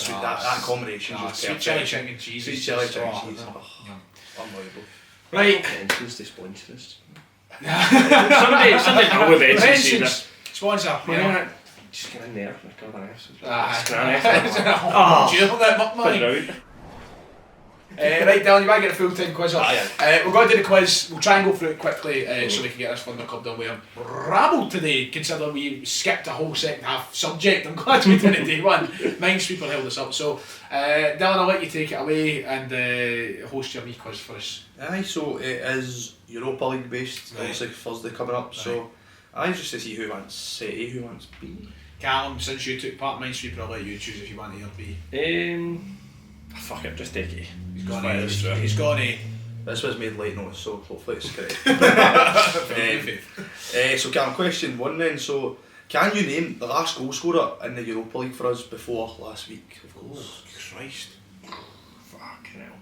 Speaker 2: that combination was
Speaker 1: sweet chilli chicken and cheese.
Speaker 2: Sweet chilli chicken and cheese. Unbelievable.
Speaker 1: Right.
Speaker 5: Entrance to sponsor us. Somebody know with entrance.
Speaker 1: Sponsor.
Speaker 5: Yeah. Just get in there. God,
Speaker 1: Do you know that money? Right, Dylan, you might get a full-time quiz up. We're going to do the quiz. We'll try and go through it quickly so we can get this Thunder Club done. We're rabbled today, considering we skipped a whole second half subject. I'm glad we did it day one. Minesweeper held us up. So, Dylan, I'll let you take it away and host your wee quiz for us.
Speaker 2: Aye, so it is Europa League based, obviously Thursday coming up. So, just to see who wants A, who wants B.
Speaker 1: Calum, since you took part in Minesweeper, I'll let you choose if you want A or B.
Speaker 5: Fuck it, just take it.
Speaker 1: He's gone A. He's gone A.
Speaker 2: This was made late notice, so hopefully it's correct. So Cam, question 1 then. So, can you name the last goal scorer in the Europa League for us before last week, of course?
Speaker 1: Oh, Christ. Fucking hell.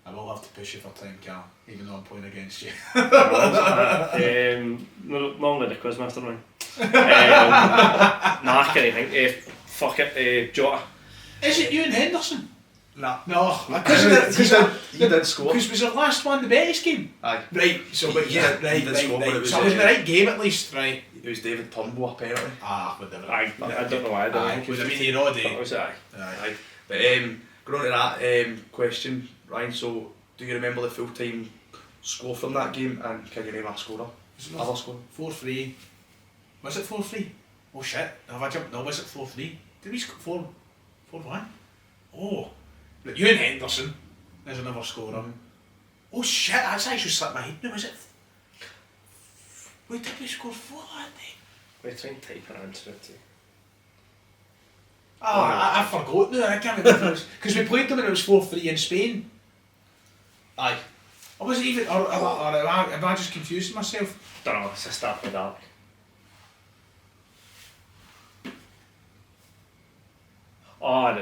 Speaker 1: I will have to push you for time, Cal, even though I'm playing against you.
Speaker 5: Long with the quizmaster man. I can't think. Fuck it, Jota.
Speaker 1: Is it you and Henderson?
Speaker 2: Nah.
Speaker 1: No,
Speaker 2: he did score.
Speaker 1: Because was the last one the Betis game?
Speaker 2: Aye.
Speaker 1: Right, so but
Speaker 2: He did score, but it was
Speaker 1: so it was the right game at least, right?
Speaker 2: It was David Turnbull apparently.
Speaker 1: Whatever.
Speaker 5: I don't know why I don't think
Speaker 1: would have been here all day.
Speaker 5: Was it?
Speaker 2: Aye. But going on to that question, Ryan, so do you remember the full-time score from that game and can you name a scorer? Other scorer?
Speaker 1: 4-3. Was it 4-3? Oh shit, have I jumped? No, was it 4-3? Did we score 4-1? Oh. But you and Henderson is another scorer. Oh shit, that's actually slipped my head now, is it? Wait, did we score 4 that day?
Speaker 5: We're trying to type an answer to.
Speaker 1: I forgot now, I can't remember. Because we played them and it was 4-3 in Spain.
Speaker 2: Aye.
Speaker 1: Or was it even, or am I just confusing myself?
Speaker 5: Don't know, it's a start with that. Oh, no.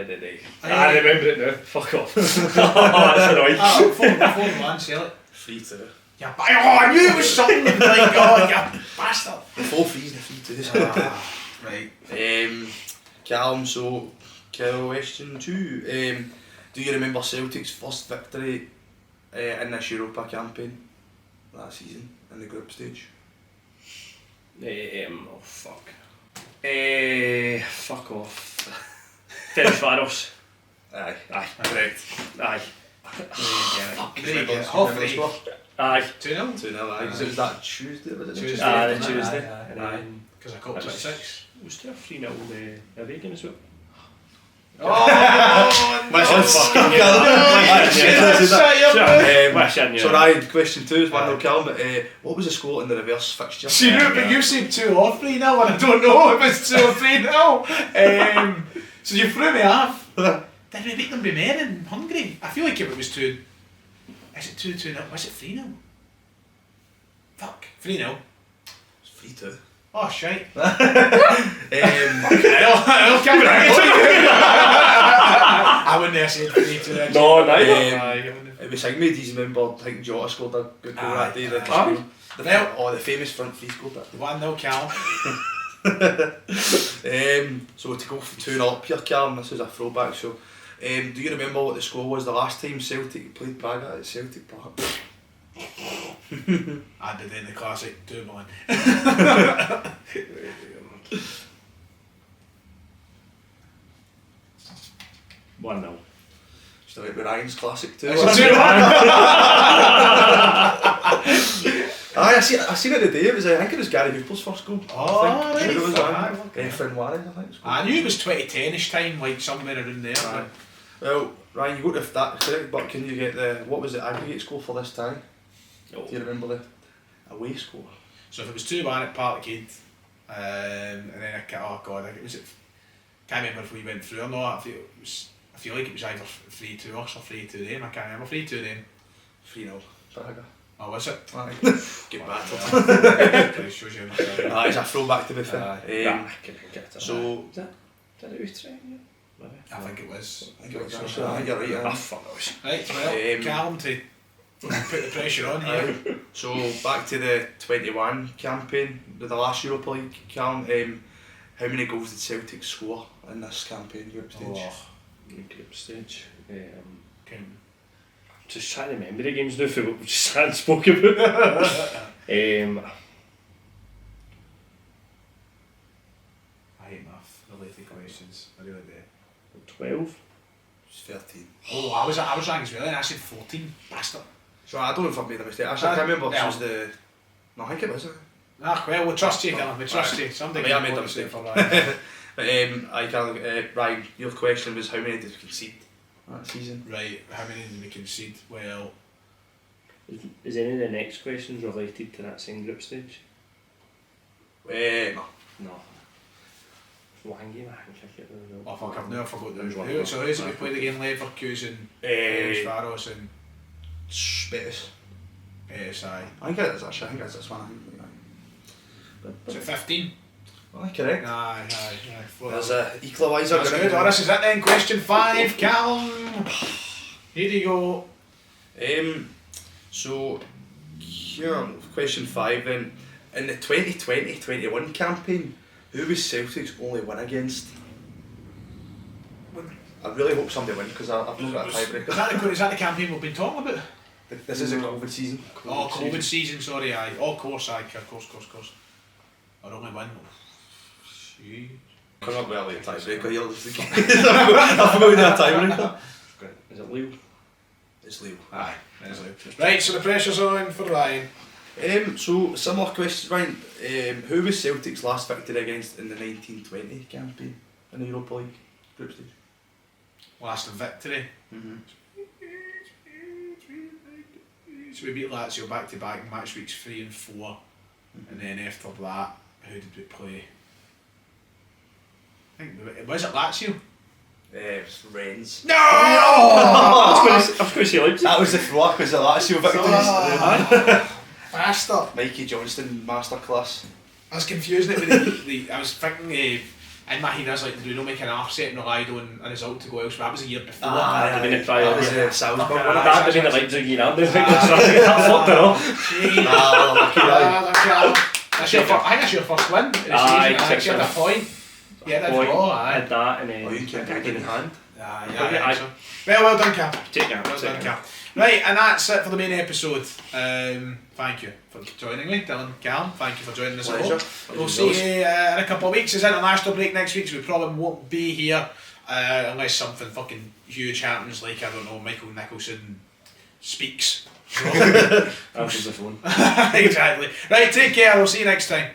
Speaker 5: I remember it now. Fuck off. That's annoying.
Speaker 1: 4-1, Sellik.
Speaker 2: 3-2.
Speaker 1: Yeah, but I knew it was something like, you bastard.
Speaker 2: The 4-3s and the 3-2s.
Speaker 1: Right.
Speaker 2: Calum, so question 2. Do you remember Celtic's first victory in this Europa campaign last season in the group stage?
Speaker 5: Oh fuck. Fuck off. Ferencváros.
Speaker 2: Aye.
Speaker 5: Correct. Aye.
Speaker 1: Hopefully.
Speaker 5: Aye.
Speaker 1: 2-0?
Speaker 2: 2-0, aye. Because it was that Tuesday, was it?
Speaker 1: Tuesday.
Speaker 5: The Tuesday.
Speaker 1: Aye. Because I caught 26.
Speaker 5: Was there a 3-0 away game as well?
Speaker 2: So Ryan, question 2 is 1-0 Calum, but what was the score in the reverse fixture?
Speaker 1: See, but you said 2 or 3 now, and I don't know if it's 2 or 3 now. So you threw me off. Did we beat them by more in Hungary? I feel like if it was 2. Is it 2-2 now? Was it 3 now? Fuck. 3 now.
Speaker 2: It's 3-2.
Speaker 1: Oh, shite.
Speaker 2: I'll
Speaker 1: come I wouldn't have said 3-2.
Speaker 5: No, neither.
Speaker 2: It was Higme, do you remember? I think Jota scored a good goal that day. The famous front three scored that.
Speaker 1: 1-0 Calum.
Speaker 2: So to go from 2-0 up here, Calum, this is a throwback. So, do you remember what the score was the last time Celtic played Braga at Celtic Park?
Speaker 1: I did in the classic 2-1.
Speaker 5: 1-0.
Speaker 2: Just like with Ryan's classic too. I seen it today. It was I think it was Gary Hooper's first goal.
Speaker 1: Oh,
Speaker 2: I think. Sure it was
Speaker 1: right.
Speaker 2: Finn Warren, I think.
Speaker 1: I knew it was 2010ish time, like somewhere around there.
Speaker 2: Aye. Well, Ryan, you go to that correct, but can you get what was the aggregate score for this tie?
Speaker 5: Oh.
Speaker 2: Do you remember the away score?
Speaker 1: So if it was 2-1 at Parkhead, and then I think it was. Can't remember if we went through or not. I feel like it was either 3-2 us or 3-2 them. I can't remember. 3-2 them.
Speaker 2: 3-0. Braga.
Speaker 1: Oh, was it?
Speaker 2: Aye. Get
Speaker 1: battered. Shows you.
Speaker 2: It's a throwback to be fair.
Speaker 5: I can get it.
Speaker 2: So
Speaker 5: Is that it Utrecht? Yeah.
Speaker 1: I think it was.
Speaker 2: I think you're right.
Speaker 5: Ah, fuck knows.
Speaker 1: Right, well, Calum to put the pressure on here.
Speaker 2: So back to the 21 campaign, the last Europa League. Calum, how many goals did Celtic score in this campaign group stage?
Speaker 5: Group stage. Just trying to remember the games now for what we just hadn't spoke about.
Speaker 1: I hate math related questions. I really do.
Speaker 5: 12.
Speaker 2: It's 13.
Speaker 1: Oh, I was wrong as well, and I said 14. Bastard.
Speaker 2: So I don't know if I've made a mistake. Actually, I can't remember if it was the. No, I think it was.
Speaker 1: Ah, well, we'll trust you, Calum. We trust you. Somebody
Speaker 2: I
Speaker 1: can
Speaker 2: made a
Speaker 1: vote
Speaker 2: mistake
Speaker 1: for that.
Speaker 2: But Ryan, your question was how many did we concede that season?
Speaker 1: Right, how many did we concede? Well,
Speaker 5: Is any of the next questions related to that same group stage?
Speaker 2: No.
Speaker 5: No. One game I can check it.
Speaker 1: oh fuck, I've never forgot
Speaker 5: There's one.
Speaker 1: the. So who's it we played again? Leverkusen, Faros and
Speaker 2: Spittis.
Speaker 1: ASI.
Speaker 2: I think it is actually. I think it's this one.
Speaker 1: Is it 15?
Speaker 2: Well, correct.
Speaker 1: Aye.
Speaker 2: There's a equaliser.
Speaker 1: That's good. Oh, this is it then. Question 5, Calum. Here you go.
Speaker 2: So, here, question 5 then. In the 2020-21 campaign, who was Celtic's only win against? I really hope somebody wins because I've not got a tiebreaker.
Speaker 1: Is that the campaign we've been talking about?
Speaker 2: This is a COVID season.
Speaker 1: COVID season, sorry, aye. Of course. Our only win. Shit.
Speaker 2: I'm not really a tiebreaker here this week. I forgot that tiebreaker.
Speaker 5: Is it Leo?
Speaker 2: It's Leo.
Speaker 1: Aye, it is Leo. Right, so the pressure's on for Ryan.
Speaker 2: So, similar question, Ryan. Who was Celtic's last victory against in the 1920 campaign in the Europa League group stage?
Speaker 1: Last victory.
Speaker 2: Mm-hmm.
Speaker 1: So we beat Lazio back to back, match weeks 3 and 4, and then after that, who did we play? I think was it Lazio?
Speaker 2: It was Rennes.
Speaker 1: No!
Speaker 5: I was going to say Leipzig.
Speaker 2: That was the throw-up because the Lazio victories.
Speaker 1: Bastard!
Speaker 2: Mikey Johnston masterclass.
Speaker 1: I was confusing it with the I was thinking in my head I was like, did we not make an offset and relied on a result to go elsewhere? That was a year before.
Speaker 5: That would have been
Speaker 2: Salzburg.
Speaker 5: That would have been the Leipzig year. That fucked it up.
Speaker 1: I think that's your first win.
Speaker 5: Aye,
Speaker 1: I think you had a point. Yeah, that's all.
Speaker 5: I
Speaker 1: Aye.
Speaker 5: had that and then
Speaker 2: Oh, you can
Speaker 5: game in hand.
Speaker 1: Aye. Well done, Cam.
Speaker 5: Take it.
Speaker 1: Well done, Cam. Right, and that's it for the main episode. Thank you for joining me, Dylan, Calum. Thank you for joining us. We'll see you in a couple of weeks. It's international break next week, so we probably won't be here unless something fucking huge happens, like, I don't know, Michael Nicholson speaks.
Speaker 5: Answers the phone.
Speaker 1: Exactly. Right, take care. We'll see you next time.